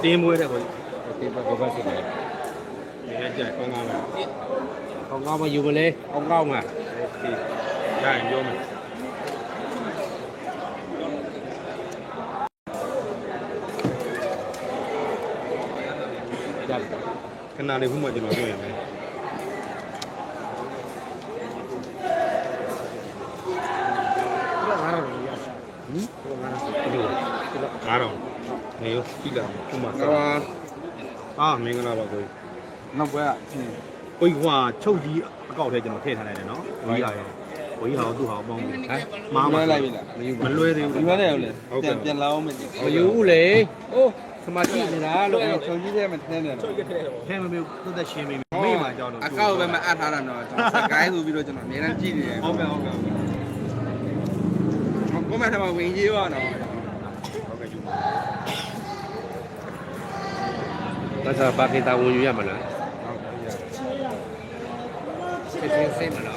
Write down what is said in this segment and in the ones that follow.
တင်းမွေးတဲ့ကို ဒီဘက်ကစစ်တယ် ဒီကြက်ကောင်းကောင်းပဲ ကောင်းကောင်းမယူမလဲကောင်းကောင်းမှာ โอเคရရင်ပြောမယ်ရတယ် ခဏလေးခုမှကျွန်တော်ပြောရမယ်9000နေရောပြီလားခုမှအာမင်္ဂလာပါကို နောက်ဘက်က ကိုကြီးကချုပ်ကြီးအကောက်ထဲကျွန်တော်ထည့်ထားလိုက်တယ်နော်ဝီးဟာရောဝီးဟာသူ့ဟာပေါင်းဟမ်မားမလိုက်ပြီလားမလွဲသေးဘူး ဒီဘက်နဲ့ရောလေပြန်လာအောင်မယူဘူးလေအိုးသမားကြည့်နေတာလို့ချုပ်ကြီးတဲ့မထင်းနေတော့ ထဲမမေသူ့သက်ရှင်းမိမေ့မှာကြောက်တော့ အကောက်ပဲမအပ်ထားတာတော့ကျွန်တော်စကိုင်းဆိုပြီးတော့ကျွန်တော်အများကြီးကြည့်နေတယ် ဟုတ်ကဲ့ဟုတ်ကဲ့ဟုတ်ကဲ့ ကိုမထမဝင်ကြီးရောတော့ ဟုတ်ကဲ့ယူပါ ဒါဆိုပါကီတာဝင်ယူရမလားစစ်စစ်စစ်မလား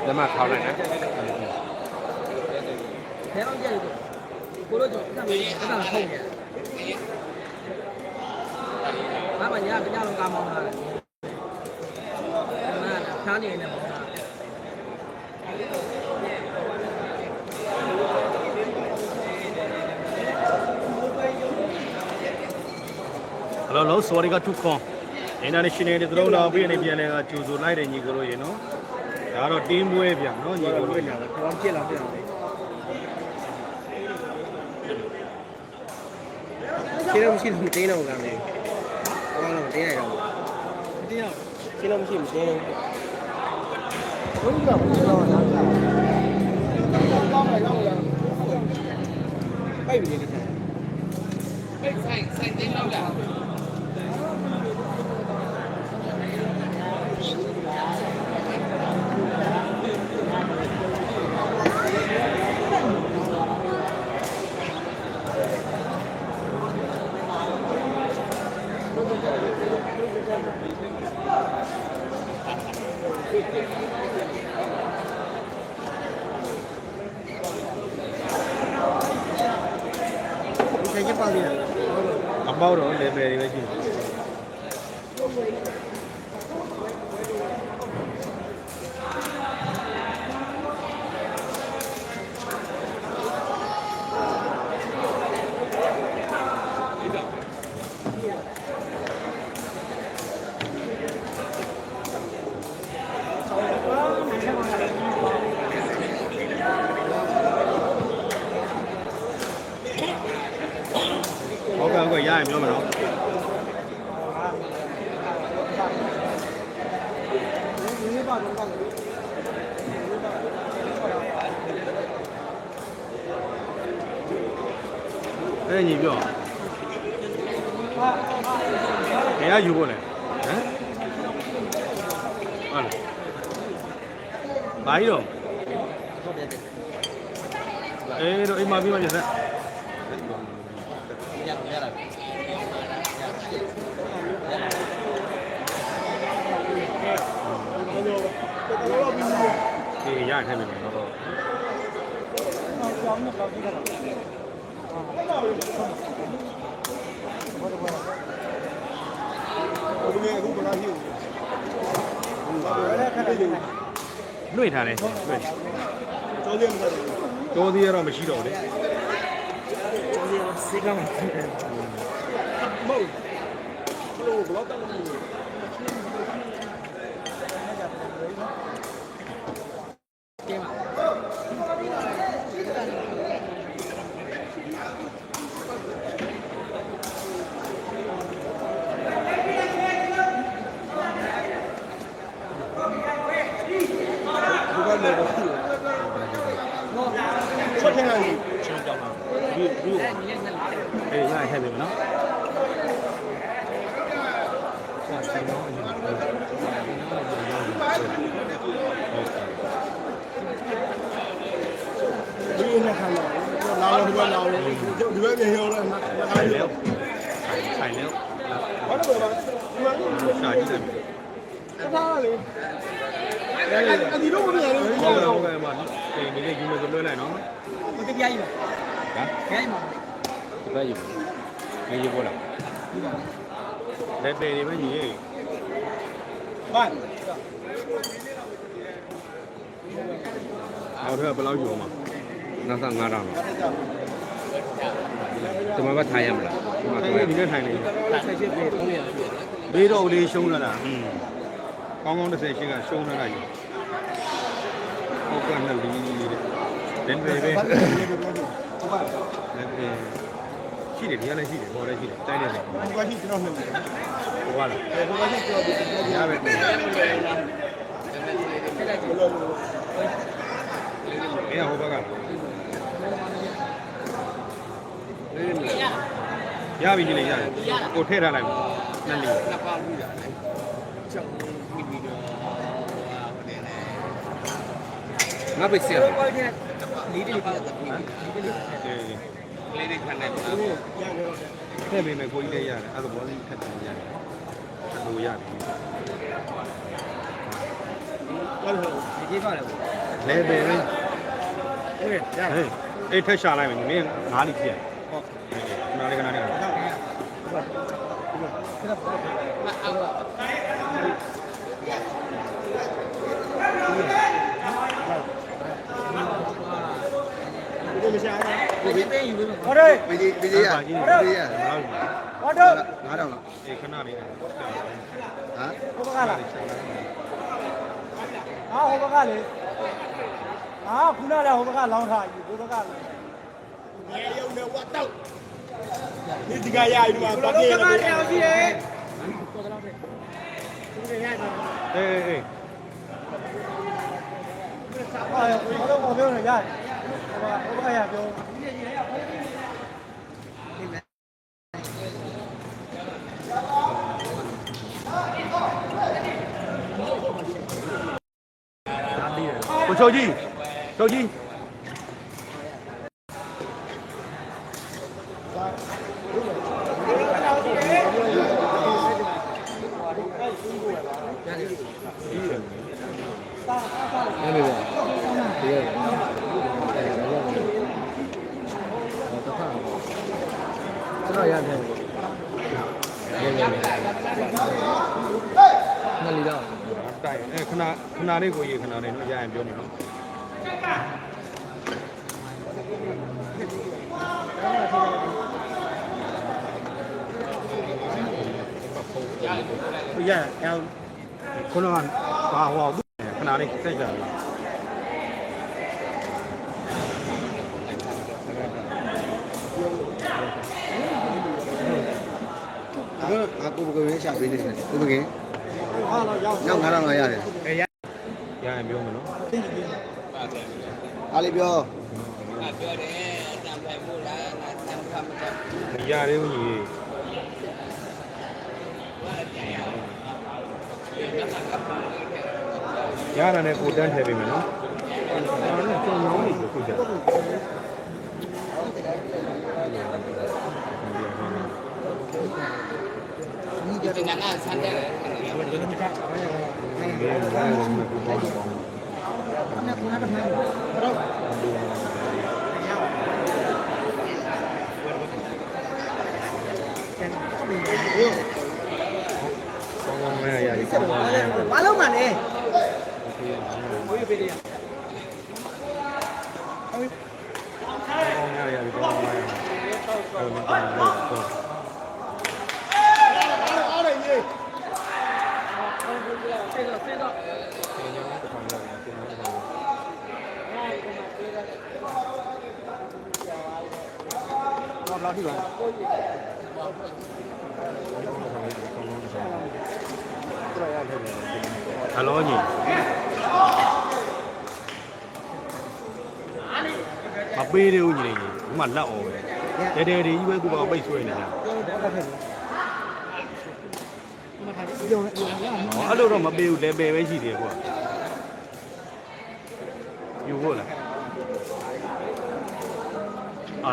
ဒါမှခေါက်လိုက်နော် ဘယ်တော့ကြည့်လို့ကိုလိုကျွန်တော်အဲ့ဒါဖုန်းတယ်ဘာမှညာကညလုံးကားမောင်းလာတယ်ဖားနေတယ်ပေါ့Hello, sorry ka tukon. International တွေတို့လာပြီးနေပြန်လဲကကျူဆိုလိုက်တယ်ညီကိုလို့ရေနော်ဒါတော့တင်းပွဲပြန်နော်ညီကိုလို့ညာတော့ကောင်းပြစ်လာပြန်လေ ရှင်းလို့မရှိလို့မတင်းတော့ဘူးလားမင်းဟောတော့တင်းရတော့ တင်းရ ရှင်းလို့မရှိမတင်း ဘုန်းကြီးကဘယ်လိုလဲ ပိတ်ပြီလေပိတ်ဆိုင်တင်းလောက်လားဆိုင်ချက်ပါသေးတယ် အပေါက်တော့လေပဲတွေပဲရှိတယ်ဟုတ်ကဲ့ရရင်ပြောမယ်နော်အဲ့ညီပြောဘယ်ကယူဖို့လဲဟမ်ဟုတ်လားဘာကြီးတော့အေးတော့အိမ်မှာပြီးမှပြန်ဆက် ဒီရခဲ့ပြီနော်တော့လွှင့်ထားတယ်လွှင့်ကျော်သေးရတော့မရှိတော့ဘူးလေ စေကမ်းမဟုတ်ဘလို့တော့ကဲပါချက်ချင်းလိုက်ချင်းကြောက်တာဒီအေးရခဲ့ပြီနော်ဆိုင်တော့ဒီနေ့ခါလာလာတော့လာလို့ဒီဘက်ပြန်ရောက်တော့ဆိုင်လဲဘာလို့လဲဒီမှာရှာကြည့်တယ် ထားလေအဒီတော့မမြင်ဘူး ဟုတ်ကဲ့ဟုတ်ကဲ့မှာဒီနေ့ယူမယ်ဆိုလွှဲလိုက်နော် မကြပြားကြီးပါ ဟမ် ခိုင်းမှာ ဒီဘက်ယူနေယူပေါ်လာ လက်ပေတွေပဲညီရေး ဘာ နောက်ထပ်ဘယ်လောက်ယူအောင်မ နောက်ဆုံး9000လောက်ဒီမှာပဲထားရမလားဒီမှာ လဲ ထားရ ဒီနေ့ထိုင်နေ ဆက်ရှိပြေ300 ဘေးတော့လေးရှုံးလာတာ อืม ကောင်းကောင်း30ရှင်းကရှုံးလာတာယူဟုတ်ကဲ့နဲ့လီတဲ့ဘယ်ပဲလက်ပေရှိတယ်ဒီကလည်းရှိတယ်ဟောလည်းရှိတယ်တိုက်နေတယ် ဒီကရှိကျွန်တော်နှုတ်တယ် ဟိုကလား ဒီကရှိကျွန်တော်ဒီ ရပဲဘယ်ဟိုဘက်ကရပြီကြီးလေရတယ်ကိုထည့်ထားလိုက်နှစ်လီ ငါပိတ်ဆက် လေးတွေပြတ်တယ် လေးတွေခံနေပါ ထည့်ပေးမယ်ကိုကြီးလည်းရတယ်အဲ့ဒါဘောလေးထည့်တယ်ရတယ်အဲ့လိုရတယ် ဟုတ်ဟုတ်ဒီကြည့်ပါလေ လဲပေပဲ ဟုတ်ရ ဟေးအေးထက်ရှာလိုက်မယ်နင်း9လီပြည့်ဟုတ်နားလေးကနားလေး ဒီမရှာဘူးဒီပေးယူလို့ဟုတ်တယ် ဘီဂျီဘီဂျီရဘီဂျီရ ဟုတ်တော့ 9000လောက် အေးခဏလေး ဟမ် ဟိုဘက်ကလားဟာဟိုဘက်ကလေဟာခုနကလည်းဟိုဘက်ကလောင်းထားယူဟိုဘက်ကလေငယ်ရုံနဲ့ဝတ်တော့ဒီကရယူမှာပတ်ပြေးလို့ပြောကြည့်ရဲတော်တော်လေးဒီကရတော့ အေးအေး ဟာဟိုတော့ပြောနေရတယ်ဟိုဘက်ကရပြော ကိုချုပ်ကြီးချုပ်ကြီးနေပြီပေါ့ဒီရကျွန်တော်ရတယ်ငါလီတော့ တိုက်အဲခဏလေးကိုရေခဏလေးနော်ရရင်ပြောမယ်နော်ရရခုနကဘာဟောခဏလေးစိတ်ကြတယ် အခုအကူကပဲရှာပေးနေတယ်ကိုပကင်း ဟာတော့ရောက် ရောက်9000လောက်ရတယ် ရရင်ပြောမယ်နော် အားလေးပြော မရသေးဘူးညီရတာနဲ့ကိုတန်းထည့်ပေးမယ်နော်အဲ့ဒါကျွန်တော်တို့ခုကြ ဒီကငါဆန်းတယ် ကောင်းမဲရရကောင်းမဲရ ဘာလို့မှလဲဘိုးပေးတယ် ကောင်းမဲရကောင်းမဲရဟုတ်တယ်ကောင်းမဲကောင်း အားရည် တော့လာပြီပါဟယ်လိုညီမပေးသေးဘူးညီလေးကြီးဒီမှာလက်အော်ပဲတဲတဲကြီးပဲသူကပိတ်ဆွဲနေတာအဲ့လိုတော့မပေးဘူးလဲပယ်ပဲရှိတယ်ကွာယူဖို့လားအာ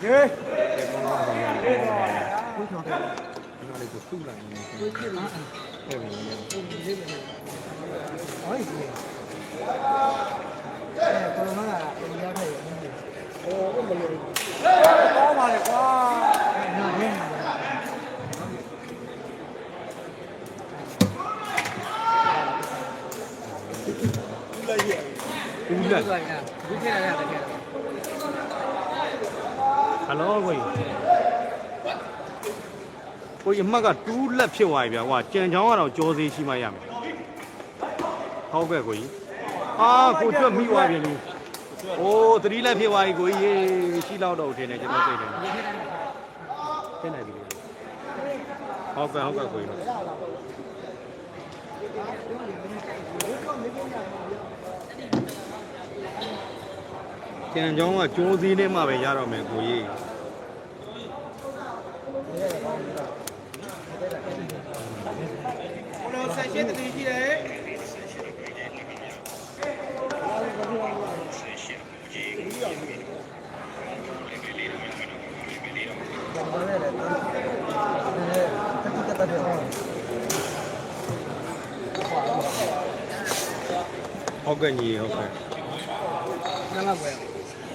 လေးကိုစုလိုက်နေတယ် ကောင်းပါလေကွာ ဦးလက်ဟယ်လိုကိုကြီးအမှတ်က2လက်ဖြစ်သွားပြီဗျာဟိုကြံချောင်းကတော့ကြောသေးရှိမှရမယ်ဟုတ်ကဲ့ကိုကြီးကိုကျွတ်မိသွားပြီလူအိုး3လက်ဖြစ်သွားပြီကိုကြီးရှိတော့တော့ထင်တယ်ကျွန်တော်သိတယ်ထင်တယ်ပြီဟုတ်ကဲ့ကိုကြီးကြံချောင်းကကြိုးစည်းနဲ့မှပဲရတော့မယ်ကိုကြီးဆက်ရှင်းတည်ရှိတယ်ဟုတ်ကဲ့ညီဟုတ်ကဲ့ 那个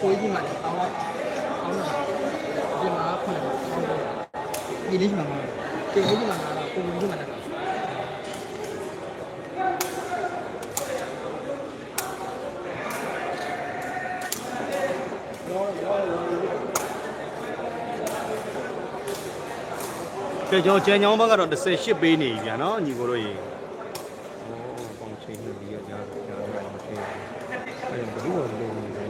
规矩嘛，ဒီမှာခွင့်ဒီလေးမှာဒီလေးမှာကိုယ်ကြီးမှာ ကဲကျွန်တော်ကြံချောင်းဘက်ကတော့18ပေးနေပြီဗျာနော်ညီကိုတို့ရေပေါင်ချိန်နေပြီကြာတော့ပေါင်ချိန်အဲ့ဒါဘယ်လိုလုပ်နေလဲ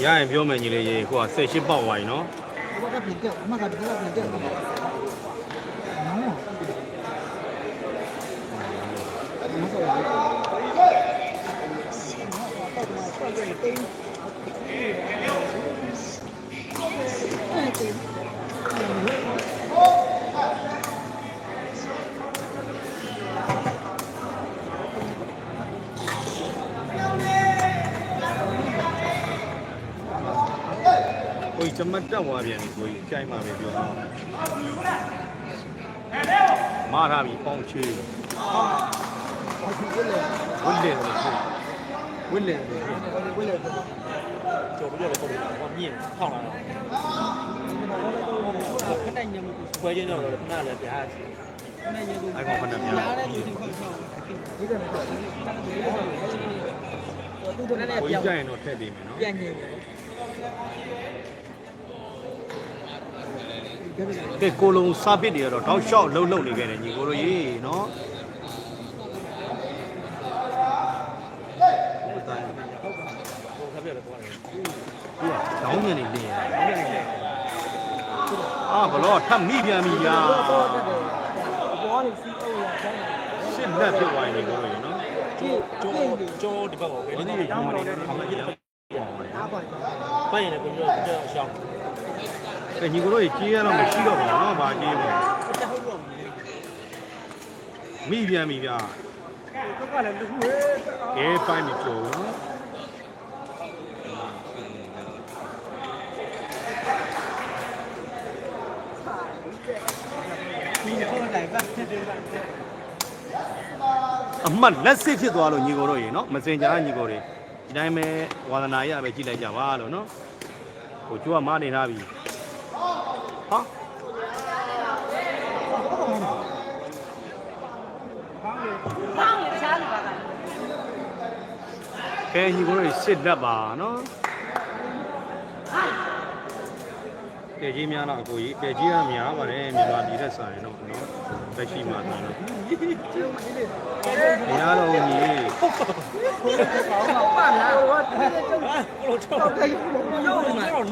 ရရင်ပြောမယ်ညီလေးရေကိုက18ပေါက်သွားပြီနော်အမကဒီကပြင်တယ်ကိုကြီးကျမတက်သွားပြန်ပြီကိုကြီးကြိုက်မှပဲပြောတော့မာထားပြီပေါင်ချေးဝစ်လေဝစ်လေကျော်ပြရတော့ဟောမြင့်ထောက်လာတော့ခဏညမခွဲချင်းတော့ခဏလည်းပြားချီအဲ့ကောင်ခဏပြားကိုကြီးကြရင်တော့ထည့်ပေးမယ်နော်ပြန်ညင်ကဲကိုလုံးစားပစ်တွေကတော့တောက်လျှောက်လှုပ်နေခဲ့တယ်ညီကိုတို့ရေနော်တောင်းညံနေနေဘလောထပ်မိပြန်ပြီညာစစ်လက်ဖြစ်သွားနေကိုရေနော်ကျိုးဒီဘက်ကိုပဲဒီနေ့ယူမနေတယ်ခမကြီးပိုင်ရတယ်ကိုပြောရှောင်းညီကိုတို့ကြီးရတော့မရှိတော့ဘူးနော်ဗာကြီးပါမိပြန်ပြီဗျာကလည်းလူဟဲ့ကဲပိုင်းမကျော်နော်အမှတ်လက်စစ်ဖြစ်သွားလို့ညီကိုတို့ရေနော်မစင်ကြားညီကိုတွေဒီတိုင်းပဲဝါသနာရပဲကြည့်လိုက်ကြပါလို့နော်ဟိုကျိုးကမားနေသားပြီဟာကဲညီကိုတို့စစ်လက်ပါနော်တဲကြီးများတော့အကိုကြီးတဲကြီးကများပါတယ်မြန်မာပြည်သက်ဆိုင်တော့နော်တက်ရှိမှတော့နော်မရတော့ဘူးကြီး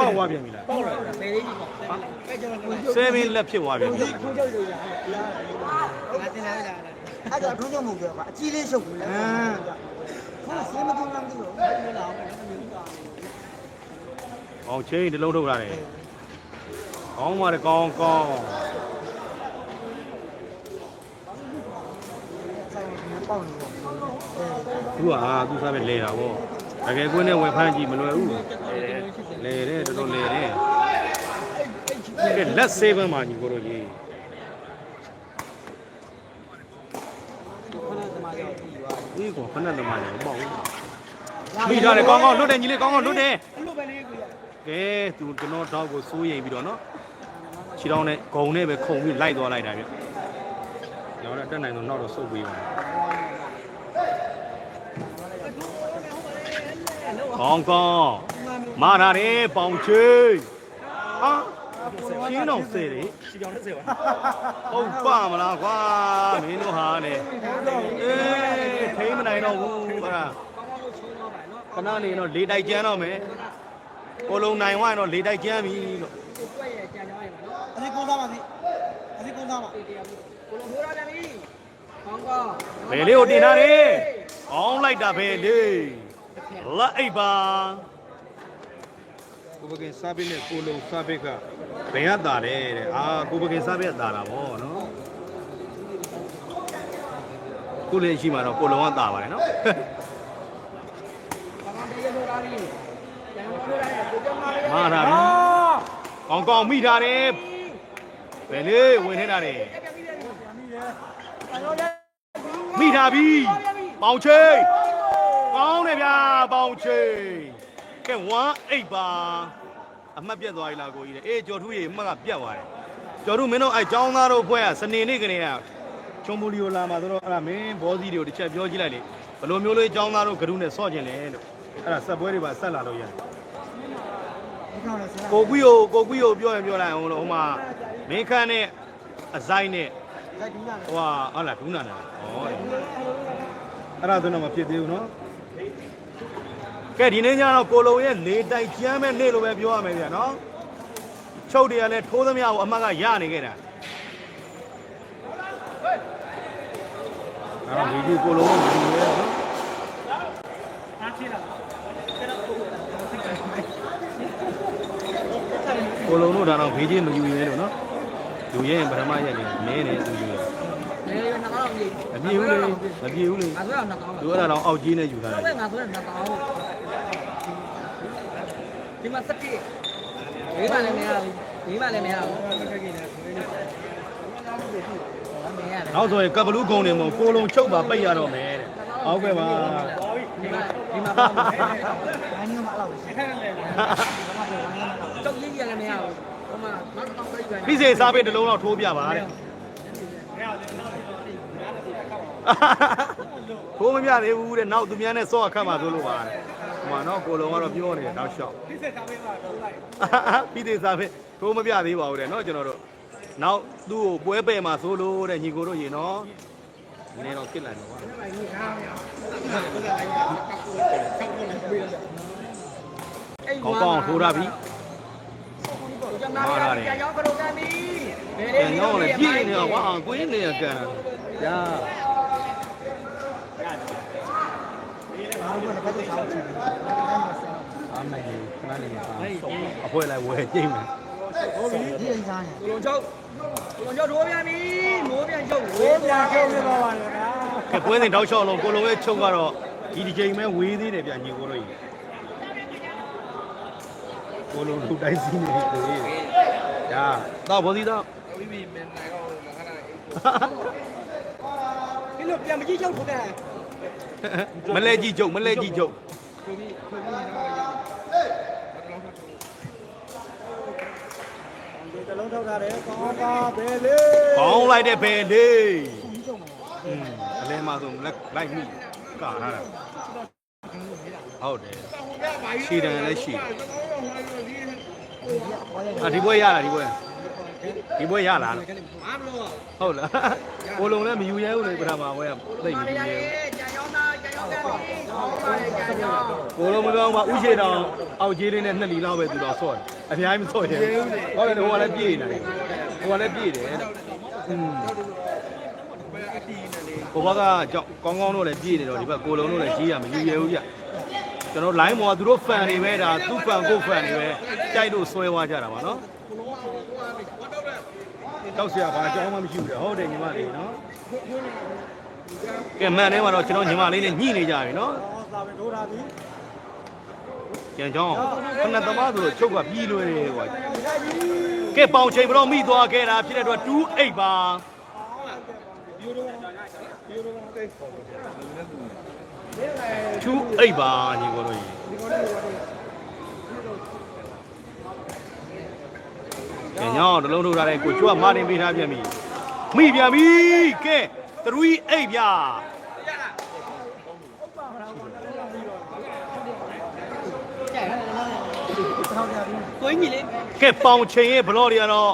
ပေါက်သွားပြန်ပြီလားပေါက်လာတယ်ဆယ်မင်းလက်ဖြစ်သွားပြန်ပြီအဲ့ဒါထုံးချုံမဟုတ်ဘူးကွာအကြီးလေးရှုပ်ဘူးလားဟုတ်ဆေးမသွန်းလားမသိဘူး အောင်ချင်းတလုံးထုတ်လာတယ်ကောင်းပါတယ်ကောင်းကောင်း ပေါက်နေပေါ့ သူကသူစားပဲလဲတာဗောတကယ်ကွင်းနဲ့ဝယ်ဖမ်းကြည့်မလွယ်ဘူးလဲတယ်တော်တော်လဲတယ်ကဲလက်ဆေးပန်းမှာညီကိုတို့ကြီးဒီကောခဏသမားလည်းမပေါ့ဘူးမိထားတယ်ကောင်းကောင်းလွတ်တယ်ညီလေးကောင်းကောင်းလွတ်တယ် အဲ့လိုပဲလေးကိုရ ကဲသူကျွန်တော်တောက်ကိုစိုးရိမ်ပြီးတော့နော်ခြေထောက်နဲ့ဂုံနဲ့ပဲခုံပြီးလိုက်သွားလိုက်တာပြကျွန်တော်လည်းတက်နိုင်တော့နောက်တော့စုပ်ပေးပါကောင်းကောင်းမာထားတယ်ပေါင်ချေးဟာရှင်းတော့စေတယ် ရှီပြောင်းနဲ့စေပါ ဟုတ်ပါမလားကွာမင်းတို့ဟာနဲ့အေးထိမနိုင်တော့ဘူးဟာခဏနေတော့လေတိုက်ကျန်းတော့မယ်ကိုလုံးနိုင်ဝိုင်းတော့လေတိုက်ကျန်းပြီလို့ အစီကုန်းသားပါစီအစီကုန်းသားပါ ဘယ်လေးကိုတင်ထားတယ်အောင်းလိုက်တာပဲလေလက်အိပ်ပါကိုပကင်စားပစ်နဲ့ကိုလုံးစားပစ်ကဘယ်ရတာလဲတဲ့အာကိုပကင်စားပစ်ကတာတာဗောနော်ကိုလေးရှိမှတော့ကိုလုံးကတာပါတယ်နော်မာတာပြီကောင်းကောင်းမိထားတယ်ဘယ်လေးဝင်နေတာတယ်မိထားပြီပေါင်ချိတ်ကောင်းတယ်ဗျာပေါင်ချိတ်ကဲ18ပါအမှတ်ပြတ်သွားပြီလားကိုကြီးတဲ့အေးကျော်ထူးရေအမှတ်ကပြတ်သွားတယ်ကျော်ထူးမင်းတို့အဲចောင်းသားတို့ဖွဲ့ကစနေနေ့ကနေကချုံပူလီယိုလာမှာဆိုတော့အဲ့ဒါမင်းဘောစီတွေကိုတစ်ချက်ပြောကြည့်လိုက်လေဘယ်လိုမျိုးလေးចောင်းသားတို့ဂရုနဲ့ဆော့ကျင်လဲလို့အဲ့ဒါဆက်ပွဲတွေပါဆက်လာလို့ရတယ်ကိုကွီကိုပြောရင်ပြောလိုက်အောင်လို့ဟိုမှာမင်းခန့်နဲ့အဆိုင်နဲ့ လိုက်ဒူးနာလေ ဟိုဟာဟုတ်လားဒူးနာနာဩအဲ့ဒါဆိုတော့မဖြစ်သေးဘူးနော်ကဲဒီနေ့ညတော့ကိုလုံရဲ့လေတိုက်ကျမ်းမဲ့နေ့လိုပဲပြောရမယ်ဗျာနော်ချုပ်တွေကလည်းထိုးသမျှကိုအမှတ်ကရနေခဲ့တာအဲ့တော့ဒီကြီးကိုလုံနဲ့ဒီရဲနော်အားချင်းလာ ကိုလုံတို့ဒါတော့ဘေးချင်းမယူရဲလို့နော်ယူရဲရင်ပထမရက်နေမင်းနဲ့သူယူရဲမပြေဘူးလေမပြေဘူးလေသူအဲ့ဒါတော့အောက်ကြီးနဲ့ယူထားတယ် ဒီမှာစက်ကြီးမိမလည်းမရဘူးမိမလည်းမရဘူး နောက်ဆိုရင်ကပ်ဘလူးကုန်းနေမို့ကိုလုံချုပ်ပါပိတ်ရတော့မယ်တဲ့ဟုတ်ကဲ့ပါ ဒီမှာပေါ့ဘိုင်းကမလောက်ဘူးတုတ်ကြီးကြီးလည်းမရဘူးဟိုမှာနောက်တော့ပြည့်ပြန် ပြီးစေစားပေးတစ်လုံးတော့ထိုးပြပါတဲ့ထိုးမပြသေးဘူးတဲ့နောက်သူများနဲ့စောအခတ်မှာဆိုလို့ပါတဲ့ဟိုမှာနော်ကိုလုံကတော့ပြောနေတယ်နောက်လျှောက် ဒီစက်သားပေးပါတော့လိုက် ပြီးသေးစားပေးထိုးမပြသေးပါဘူးတဲ့နော်ကျွန်တော်တို့နောက်သူ့ကိုပွဲပယ်မှာဆိုလို့တဲ့ညီကိုတို့ရေနော်နည်းတော့ခစ်လိုက်တော့ပါကောင်းကောင်းထိုးရပြီ မာရတယ်ကြာရောက်ကြတော့ကန်ပြီ ပြန်တော့လေပြည့်နေတော့ကွာကွင်းနေရကန်ညာ အားလုံးကတော့ဆောင်းချင်တယ် အားနိုင်ခဏနေမှာအဖွဲလိုက်ဝယ်ကြိတ်မယ် ဟုတ်ပြီဒီအိမ်သားနေ လုံချုပ်ထိုးပြန်ပြီမိုးပြန်ချုပ် ဝေးပြခဲ့ပြပါပါလေဗျာ ကဲပွဲစဉ်တောက်လျှောက်လုံးကိုလုံးရဲ့ချုပ်ကတော့ဒီတစ်ချိန်ပဲဝေးသေးတယ်ဗျညီကိုတို့ကြီးကိုလုံးလူတိုင်းစီးနေတယ်ညာတော့ဘောစီတော့ ဝိမင်းမန်နိုင်တော့ခဏ ဒီလိုပြန်မကြည့်ချုပ်ထုတ်တယ် မလဲကြီးချုပ်မလဲကြီးချုပ် ဒီတလုံးထုတ်ထားတယ်ကောင်းပါဘယ်လေး ကောင်းလိုက်တဲ့ဘယ်လေးအလဲမှာဆိုလိုက်မိကာထားတာဟုတ်တယ်ရှည်တယ်လည်းရှည်ဒီပွဲရလားဒီပွဲရလားဟုတ်လားကိုလုံးလည်းမယူရဲဘူးလေပထမပွဲကသိမယူရဲဘူး ကြာရောက်တာကြာရောက်တယ်ဟောပါတယ်ကြာရောက် ကိုလုံးမပြောပါဥရှိတောင်အောက်ကြီးလေးနဲ့2လီလောက်ပဲသူတော့ဆော့တယ်အများကြီးမဆော့ရဲဘူးဟုတ်တယ်ဟိုကလည်းပြေးနေတယ်ဟိုကလည်းပြေးတယ်ဟိုဘက်ကကောင်းကောင်းတို့လည်းပြေးနေတော့ဒီဘက်ကိုလုံးတို့လည်းကြီးရမယူရဲဘူးဗျ ကျွန်တော် line ပေါ်ကသူတို့ fan တွေပဲဒါသူ့ fan ကို fan တွေပဲကြိုက်လို့ဆွဲသွားကြတာပါနော်တောက်เสียဘာအကြောင်းမှမရှိဘူးလေဟုတ်တယ်ညီမလေးနော်ကဲမှန်တယ်မှာတော့ကျွန်တော်ညီမလေးနဲ့ညှိနေကြပြီနော်သာပဲဒိုးထားပြီကျန်ချောင်းခဏသမားဆိုတော့ချုပ်ကပြီးလွယ်တယ်ကွာကဲပေါင်ချိန်ဘတော့မိသွားခဲ့တာဖြစ်တဲ့အတွက်2-8ပါ2-8ပါညီကိုတို့ကျန်ချောင်းတလုံးထုတ်ထားတဲ့ကိုကျွတ်မာတင်ပေးထားပြန်ပြီမိပြန်ပြီကဲ3-8ပြကိုင်းကြီးလေ ကဲပေါင်ချိန်ရဲ့ဘလော့တွေကတော့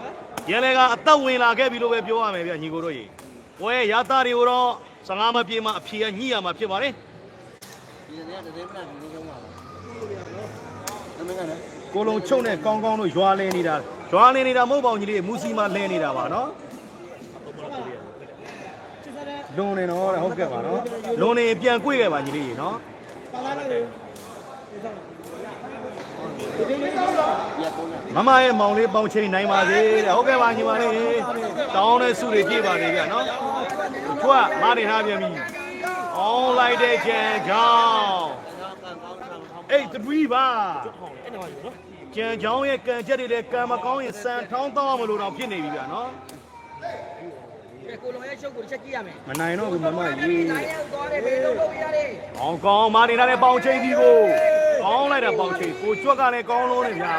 ရန်လေကအသက်ဝင်လာခဲ့ပြီလို့ပဲပြောရမယ်ဗျညီကိုတို့ရေဝဲရသားတွေကိုတော့15မပြေမှအဖြေကညှိရမှာဖြစ်ပါတယ်ဒီနေ့ကတည်းကဒီလိုကြောင်းပါလားအမေကလည်းကိုလုံးချုံနဲ့ကောင်းကောင်းတို့ရွာလဲနေတာမဟုတ်ပါဘူးညီလေးမူစီမှာလဲနေတာပါနော်လွန်နေတော့ဟုတ်ကဲ့ပါနော်လွန်နေပြန်ကြွေခဲ့ပါညီလေးရေနော်မမရဲ့မောင်လေးပေါင်ချိန်နိုင်ပါစေတဲ့ဟုတ်ကဲ့ပါညီမလေးတောင်းတဲ့စုတွေကြည့်ပါလေဗျာနော်ထွတ်မာနေထားပြန်ပြီအောင်းလိုက်တဲ့ကြံကြောင်း8-3ပါကြံကြောင်းရဲ့ကံချက်တွေလည်းကံမကောင်းရင်စံထောင်းတော့မလို့တော့ဖြစ်နေပြီဗျာနော်ကိုလုံးရဲ့ရှုပ်ကိုချက်ကြည့်ရမယ်မနိုင်တော့ဘူးမမကြီးနိုင်ရောက်သွားတယ်ဘေးလုံးလို့ရတယ်ကောင်းမာနေထားတဲ့ပေါင်ချိန်ကြီးကိုကောင်းလိုက်တာပေါင်ချိန်ကိုကြွက်ကလည်းကောင်းလို့နေဗျာ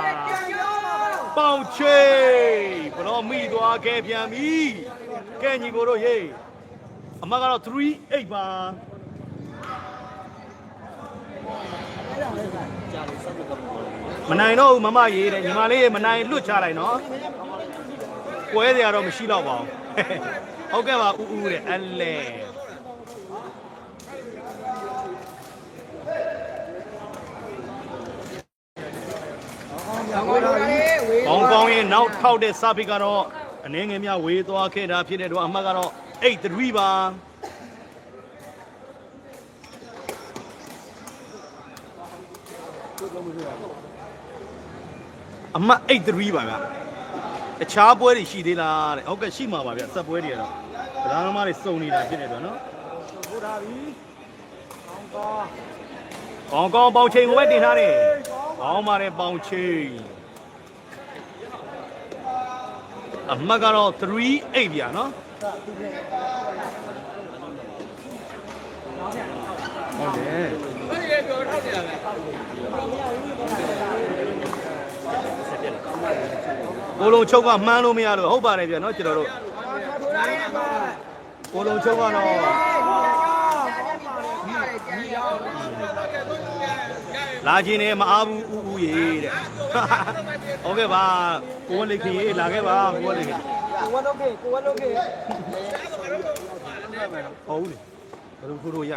ပေါင်ချိန်ဘလို့မိသွားခဲ့ပြန်ပြီကဲညီကိုတို့ရေးအမကတော့3-8ပါမနိုင်တော့ဘူးမမရေးတယ်ညီမလေးမနိုင်လွတ်ချလိုက်နော်ကွဲစရာတော့မရှိတော့ပါဘူးဟုတ်ကဲ့ပါဦးဦးတဲ့အလဲကောင်းကောင်းရဲ့နောက်ထောက်တဲ့စာပိကတော့အနေငယ်များဝေးသွားခဲ့တာဖြစ်တဲ့တော့အမှတ်ကတော့8-3ပါအမှတ်8-3ပါဗျတခြားပွဲတွေရှိသေးလားတဲ့ဟုတ်ကဲ့ရှိမှာပါဗျဆက်ပွဲတွေကတော့ဗလာသမားတွေစုံနေတာဖြစ်နေတော့နော်ထိုးထားပြီကောင်းပေါင်ချိန်ကိုပဲတင်ထားတယ်ကောင်းပါတယ်ပေါင်ချိန်အမှတ်ကတော့3-8ဗျာနော်ဟုတ်တယ်ပြောထောက်နေတာပဲကိုလုံးချုပ်ကမှန်းလို့မရလို့ဟုတ်ပါတယ်ဗျာနော်ကျွန်တော်တို့ကိုလုံးချုပ်ကတော့လာခြင်းနဲ့မအားဘူးဦးရေတဲ့ဟုတ်ကဲ့ပါကိုဝလိခင်ရေလာခဲ့ပါကိုဝလိခင်ကိုဝလုတ်ခေဟုတ်လေဘယ်လိုထိုးလို့ရ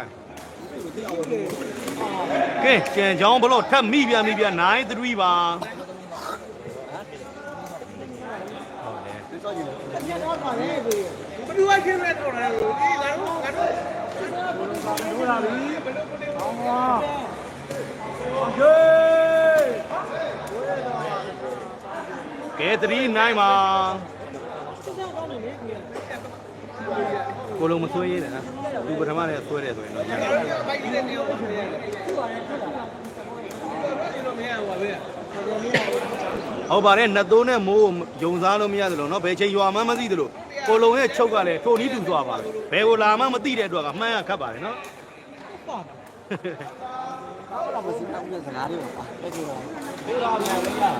ကဲကျန်ချောင်းဘလို့ထပ်မိပြန်ပြီဗျာ9-3ပါဘယ်လိုခင်းလဲတော့လဲဒီလာတော့ငါတို့ဒိုးထားပြီကောင်းပါโอเคကဲ3-9ပါကိုလုံးမဆွေးရတဲ့နော်သူပထမနဲ့ဆွဲတယ်ဆိုရင်တော့ပိုက်နေတဲ့နေရာကိုဆွဲရတယ်ဟုတ်ပါတယ်နှစ်သိုးနဲ့မိုးယုံစားလို့မရသလိုနော်ဘယ်ချိန်ရွာမှမသိသလိုကိုလုံးရဲ့ချုပ်ကလည်းထိုနီးတူသွားပါဘယ်ကိုလာမှမသိတဲ့အတွက်ကမှန်းရခတ်ပါတယ်နော်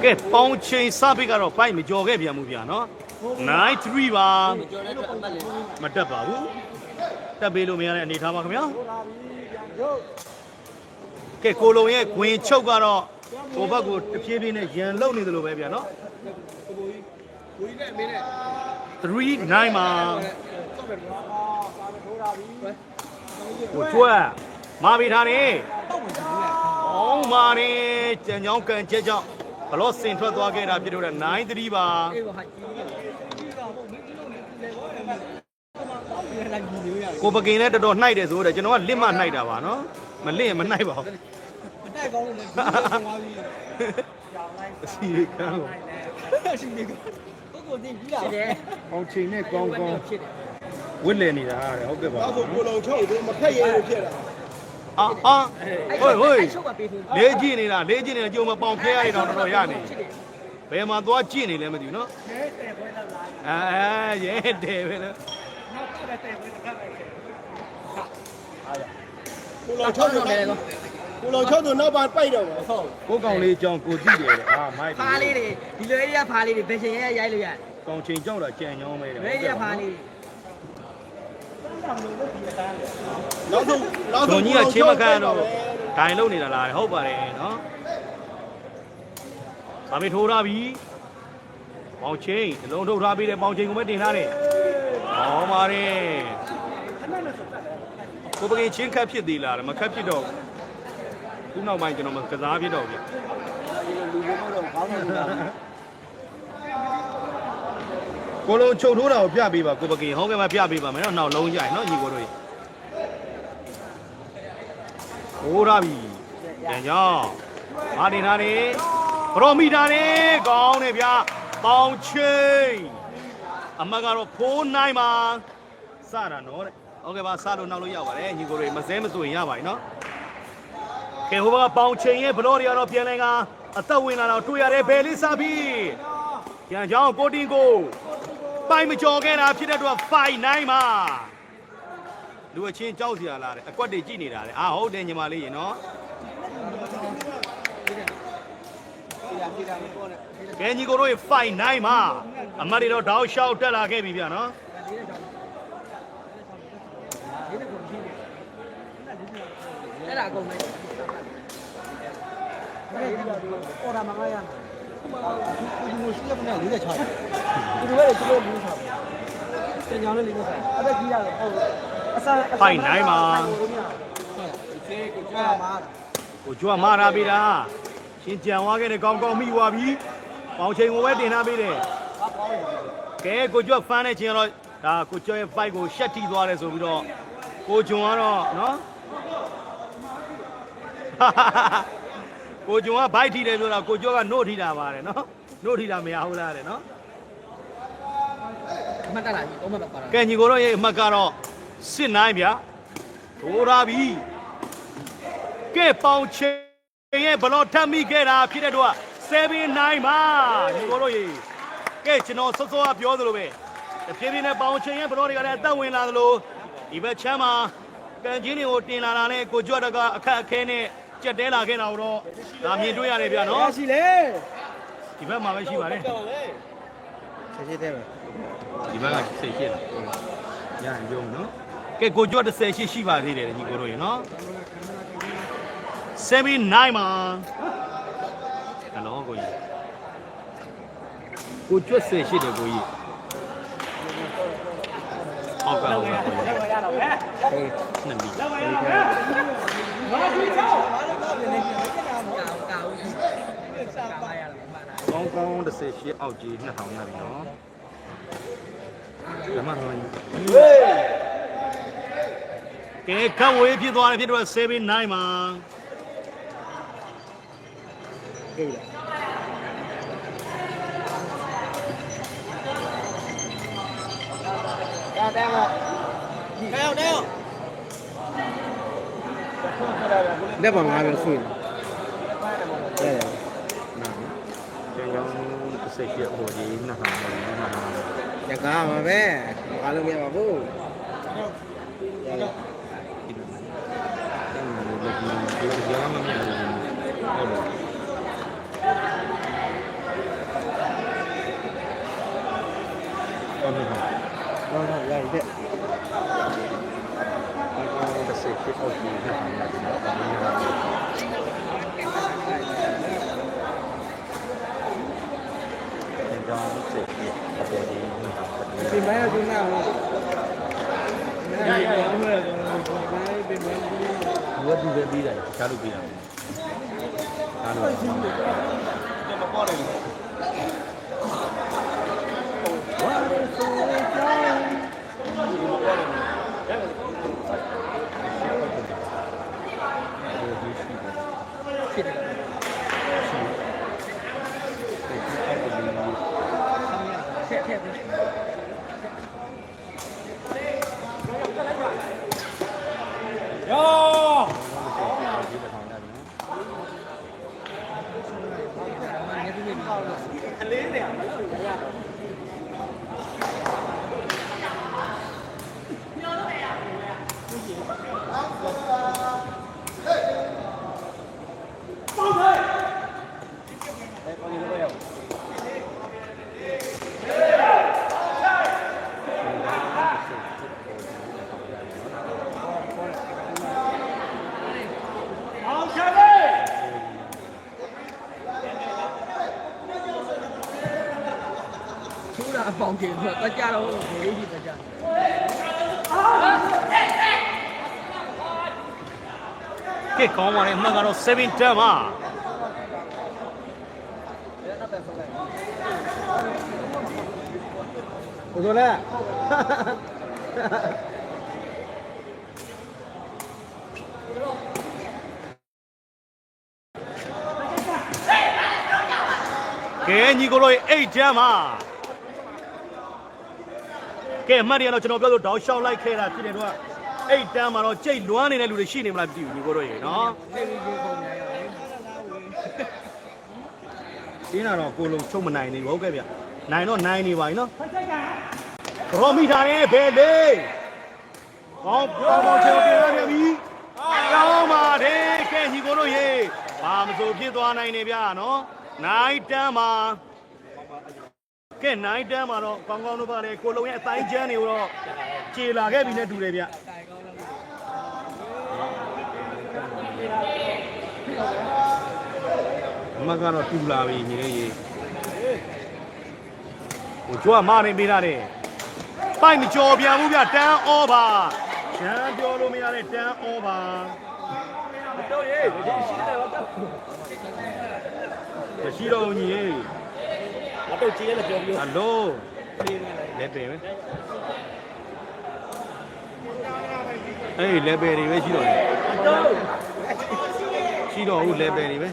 ကဲပေါင်ချိန်စပိကတော့ပိုက်မကြော်ခဲ့ပြန်မှုဗျာနော်9-3ပါမတက်ပါဘူးတက်ပေးလို့မရတဲ့အနေထားပါခင်ဗျာကဲကိုလုံးရဲ့ဂွင်ချုပ်ကတော့ဟိုဘက်ကိုတဖြည်းဖြည်းနဲ့ရန်လုံနေသလိုပဲဗျာနော်3-9ပါကိုကျွတ်မာပြီးထားနေအောင်မာနေကြံချောင်းကန်ချက်ကြောင့်ဘလော့စင်ထွက်သွားခဲ့တာဖြစ်လို့9-3ပါကိုပကင်နဲ့တော်တော်နှိုက်တယ်ဆိုတော့ကျွန်တော်ကလစ်မနှိုက်တာပါနော်မလစ်ရင်မနှိုက်ပါဘူး လိုက်ကောင်းလို့လည်းဒီလိုဆုံးသွားပြီကြောင်လိုက် အစီကန်းကို ရှိနေကိုတင်ပြီးတာဖြစ်တယ် အောင်ချိန်နဲ့ကောင်းကောင်း ဖြစ်တယ် ဝစ်လည်နေတာဟုတ်ကဲ့ပါ နောက်ဆိုကိုလုံချုပ်ပြီးမဖက်ရဲလို့ဖြစ်တာ အာဟိုဟို ချုပ်ပါပေးဖို့ လေးကြည့်နေတာကြုံမပေါင်ခဲရည်တော့တော်တော်ရနေဘယ်မှာသွားကြည့်နေလဲမသိဘူးနော် နဲတဲ့ခွဲလာလာ ရဲတယ်ပဲလို့ နောက်တက်တဲ့ခွဲတက်လိုက်တယ် ကိုလုံချုပ်ဆိုကိုလုံချုပ်ဆိုနောက်ပါပိုက်တော့ပါဟုတ် ကိုကောင်လေးကြောင်ကိုကြည့်တယ်မိုက် ဖားလေးတွေဒီလိုအေးရဖားလေးတွေဘယ်ချိန်ရဲရိုက်လို့ရ ကောင်ချိန်ကြောက်တာကြံ့ညောင်းပဲတဲ့ ဘယ်ရဖားလေး နောက်ဆုံး ဇွန်ကြီးကချင်းမခန့်တော့ဒိုင်လုံနေတာလားဟုတ်ပါတယ်နော်ဗာမေထိုးထားပြီပေါင်ချင်းအလုံးထုတ်ထားပြီးတဲ့ပေါင်ချင်းကိုပဲတင်ထားတယ်ဟောပါတယ်ကိုပကင်ချင်းခတ်ဖြစ်သေးလားမခတ်ဖြစ်တော့ခုနောက်ပိုင်းကျွန်တော်မကစားဖြစ်တော့ဘူး လူမျိုးတော့ကောင်းတယ်လား ကိုလုံးချုပ်ထိုးတာကိုပြပေးပါကိုပကင်ဟောကဲမှာပြပေးပါမယ်နော်နောက်လုံးကြရင်နော်ညီကိုတို့ဟိုးရပြီပြန်ကြောင်းမာတင်ထားတယ်ပရိုမီတာတယ်ကောင်းတယ်ဗျာပေါင်ချင်းအမကတော့ဖိုးနိုင်ပါစတာနော်တဲ့ဟုတ်ကဲ့ပါစလို့နောက်လို့ရပါတယ်ညီကိုတို့မစဲမစိုးရင်ရပါတယ်နော်ကဲဟိုဘကပေါင်ချင်းရဲ့ဘလော့တွေကတော့ပြန်လဲကအသက်ဝင်လာတော့တွေ့ရတယ်ဘယ်လေးစားပြီပြန်ကြောင်းကိုတင်ကိုပိုင်မကြော်ခဲ့တာဖြစ်တဲ့အတွက်5 9ပါလူအချင်းကြောက်စရာလားတဲ့အကွက်တွေကြည့်နေတာလေဟုတ်တယ်ညီမလေးရေနော်ကဲညီကိုတို့5 9ပါအမတ်တွေတော့တောက်လျှောက်တက်လာခဲ့ပြီဗျာနော် အဲ့ဒါအကုန်ပဲအော်ဒါမငါရမ်းဒီလိုရှိရမလား46ဒီလိုပဲဒီလိုမျိုးထားတယ်ကြောင်လေးလေးမျိုးထားအဲ့ဒါကြီးရတယ်ဟုတ်အစား 5 9ပါကိုကြွားမာထားပြီလားရှင်ကြံသွားခဲ့တဲ့ကောင်းကောင်းမိသွားပြီပေါင်ချိန်ကိုပဲတင်ထားပေးတယ်ကဲကိုကြွားဖမ်းတဲ့ချင်းတော့ဒါကိုကြွားရဲ့ fight ကိုရှက်တီသွားတယ်ဆိုပြီးတော့ကိုဂျွန်ကတော့နော်ကိုဂျွန်ကဘိုက်ထီတယ်ပြောတာကိုကြွားကနို့ထီတာပါတယ်နော်နို့ထီတာမရဘူးလားတဲ့နော် မှတ်တက်လာပြီတော့မှတ်ပါလား ကဲညီကိုတို့ရဲ့အမှတ်ကတော့စစ်နိုင်ဗျာဒိုးထားပြီကဲပေါင်ချင်းရဲ့ဘလော့ထပ်မိခဲ့တာဖြစ်တဲ့တော့7 9ပါညီကိုတို့ရဲ့ကဲကျွန်တော်စောစောကပြောသလိုပဲတဖြည်းဖြည်းနဲ့ပေါင်ချင်းရဲ့ဘလော့တွေကလည်းအသက်ဝင်လာသလိုဒီဘက်ချမ်းမှာကန်ချင်းတွေကိုတင်လာတာနဲ့ကိုကြွတ်တကအခက်အခဲနဲ့ကြက်တဲလာခဲ့တာတော့ဒါမြင်တွေ့ရတယ်ဗျာနော် ရှိလေ ဒီဘက်မှာပဲရှိပါတယ် ဆက်ရှိတယ်ပဲ ဒီဘက်ကစိတ်ရှိလားရရင်ပြောမယ်နော်ကဲကိုကြွတ်30ရှိပါသေးတယ်ညီကိုတို့ရေနော်7 9ပါဟယ်လိုကိုကြီးကိုကြွတ်30ရှိတယ်ကိုကြီးဟုတ်ကဲ့ဟုတ်ကဲ့ကိုကြီး ရတော့ပဲ နှစ်မီ လောက်ပါရတော့ပဲငါဒီချောင်းဘာလို့လဲနေကောင်းစားပါရတော့မှန်လား ကောင်းကောင်း30ရှိအောက်ကြီး2000ရပြီနော်ဓမ္မတော်ကြီးကဲခက်ဝေးဖြစ်သွားတယ်ဖြစ်တော့7 9ပါ ဟေးလားတဲပါခဲအောင်တဲအောင်လက်ပါငါပဲဆွေးတယ် ကျန်ကြောင်း30ရှိအောက်ကြီး2000ရပြီ2000 ရကားမှာပဲဘာလို့မရပါဘူး ဟုတ်ဟုတ်ရည်တဲ့ ဒီမိုင်းကဒီနာဟိုဒီမိုင်းကဒီမိုင်း ဝတ်ဒီပဲပြီးတယ်ချားလို့ပြီးတာအားလုံးမပေါ်နိုင်ဘူး ကောင်းတယ်ဆိုတော့ကြတော့ဘယ်လိုကြီးကြ ကဲကောင်းပါလေအမှတ်ကတော့7 တက်ပါဘယ်လိုလဲကဲညီကိုတို့8တက်ပါကဲအမှတ်တွေကတော့ကျွန်တော်ပြောလို့တောင်းလျှောက်လိုက်ခဲ့တာဖြစ်တယ်တို့က8တန်းမှာတော့ကြိတ်လွမ်းနေတဲ့လူတွေရှိနေမလားမသိဘူးညီကိုတို့ရေနော် နေပြီးပုံများရအောင် ကျင်းတာတော့ကိုလုံးချုပ်မနိုင်နေဘူးဟုတ်ကဲ့ဗျနိုင်တော့နိုင်နေပါပြီနော်ရောမိထားတယ်ဘယ်လေးကောင်းချေပြင်ရပြန်ပြီကောင်းပါတယ်ကဲညီကိုတို့ရေဘာမဆိုဖြစ်သွားနိုင်နေဗျာနော်နိုင်တန်းမှာကဲနိုင်တန်းမှာတော့ကောင်းကောင်းတို့ပါလေကိုလုံးရဲ့အတိုင်းချမ်းနေတော့ကြေလာခဲ့ပြီနဲ့တူတယ်ဗျမကတော့တူလာပြီညီလေးရေဟိုကျွတ်မနေပေးရတယ်ပိုက်မကြော်ပြန်ဘူးဗျတန်းဩပါရမ်းပြောလို့မရတဲ့တန်းဩပါတော့ရေရှိတော့ညီရေမတော့ကြည့်ရလဲပြောပြီးဟယ်လိုလက်ပယ်ပဲအေးလက်ပယ်တွေပဲရှိတော့တယ်ရှိတော့ဟုတ်လက်ပယ်တွေပဲ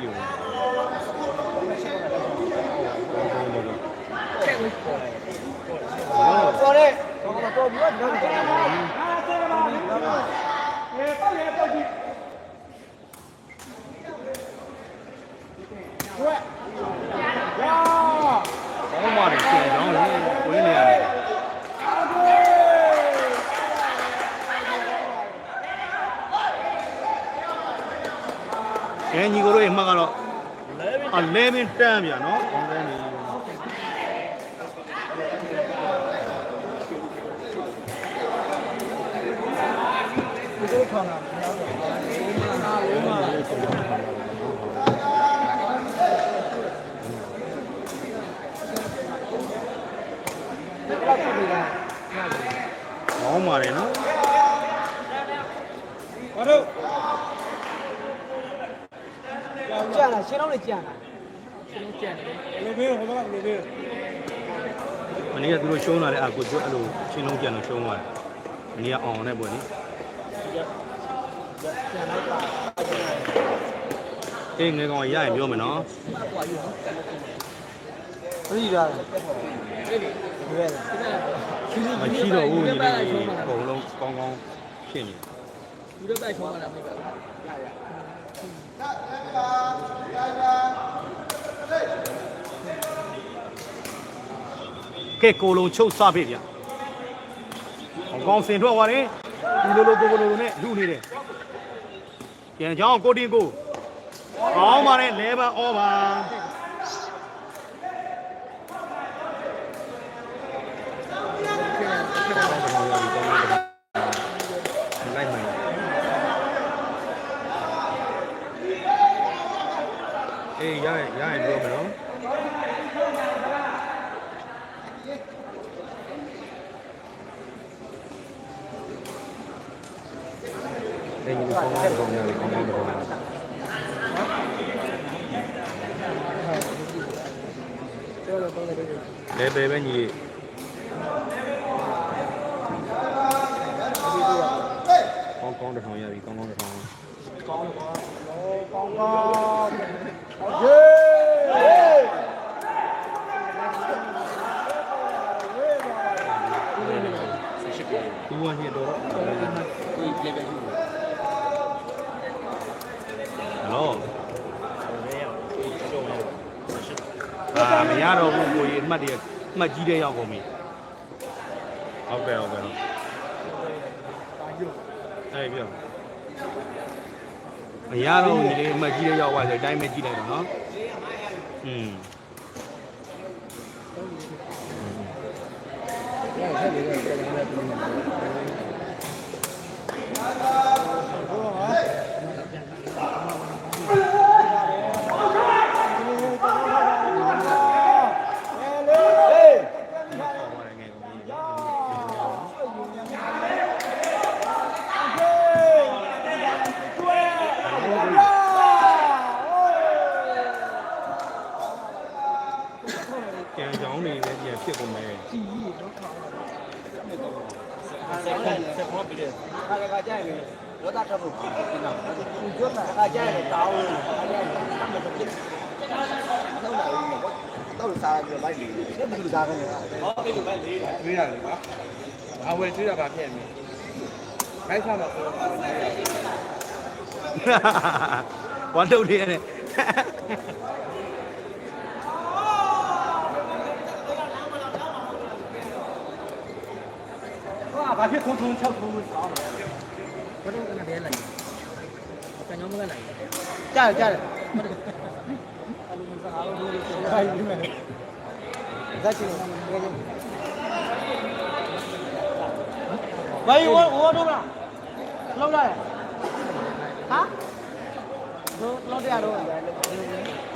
อยู่ပေါ်တယ်ပေါ်ပြီးတော့တော့တယ်ဟာဆဲပါဘူးရေပေါ့ရေပေါ့ကြည့်ဝက်ရာဘောင်းပါတယ်ကျေကြောင်းလေးဝင်းနေရတယ်အဲညီကိုတို့ရဲ့မှတ်ကတော့11တန်းဗျာနော်ကောင်းတယ်နေဒီလိုထောင်းတာကောင်းပါတယ်နော်ဘာလို့ကြာလာရှင်းတော့လေကြာလာရှင်းကြာတယ်ဘယ်လိုပဲဟိုဘက်ကဘယ်လိုပဲမနေ့ကသူတို့ရှုံးလာတဲ့အာကိုကျွတ်အဲ့လိုချင်းလုံးပြန်လို့ရှုံးသွားတယ်မနေ့ကအောင်နဲ့ပေါ့နိအေးငယ်ကောင်ရရင်ပြောမယ်နော်ပြီးတာဘယ်လဲမရှိတော့ဘူးညီလေးအကုန်လုံးကောင်းကောင်းဖြစ်နေဒီတော့တိုက်ထုံးလာတာမဟုတ်ပါကဲကိုလုံးချုပ်စားပြီဗျအကောင်စင်ထွက်သွားတယ်ဒီလိုလိုကိုလိုလိုနဲ့လူနေတယ်ပြန်ချောင်းကိုတင်ကိုကောင်းပါတယ်လဲပါဩပါလိုက်မယ်အေးရရင်ပြောမယ်နော်အေးဒီကောင်းကောင်းကောင်းရတယ်ကောင်းကောင်းကောင်းရတယ်လေပဲညီကောင်းကောင်းတစ်ထောင်ရပြီကောင်းကောင်းတစ်ထောင်ကောင်းပါကောင်းကောင်းเย้ဒီဝါညတော့ဒီလေပဲဟယ်လိုမရတော့ဘူးကိုကြီးအမှတ်ကြီးတဲ့ရောက်ကုန်ပြီဟုတ်ကဲ့ဟုတ်ကဲ့အေးပြောမရတော့ဘူးဒီလေးအမှတ်ကြီးတဲ့ရောက်သွားဆိုအတိုင်းပဲကြည့်လိုက်တော့နော် ကြံကြောင်းတွေလည်းပြန်ဖြစ်ကုန်မယ် ဆက်ဖို့ပြတယ်ခါကကြိုက်တယ်လောတာထဖို့ဒီနောက်ကျွတ်တာခါကြိုက်တယ်တောင်းတယ်တော့စားပြီးလိုက်လေဘယ်လိုစားကြလဲဟောဘယ်လိုလိုက်လေတွေးရတယ်ကွာအဝယ်တွေးတာပါဖြစ်နေခိုင်းစားမှာဆို ဝမ်းတုတ်လေးနဲ့ ဘာဖြစ်ခုံ6ခုဆောင်း ဘယ်လိုကနေလဲလိုက်ကညောင်းမလိုက် ကြားကြား ခိုင်းပြီးမယ်ဇက်ချင်တယ် ဘာယူဝတော့လားလောက်လာဟာလောက်တရားတော့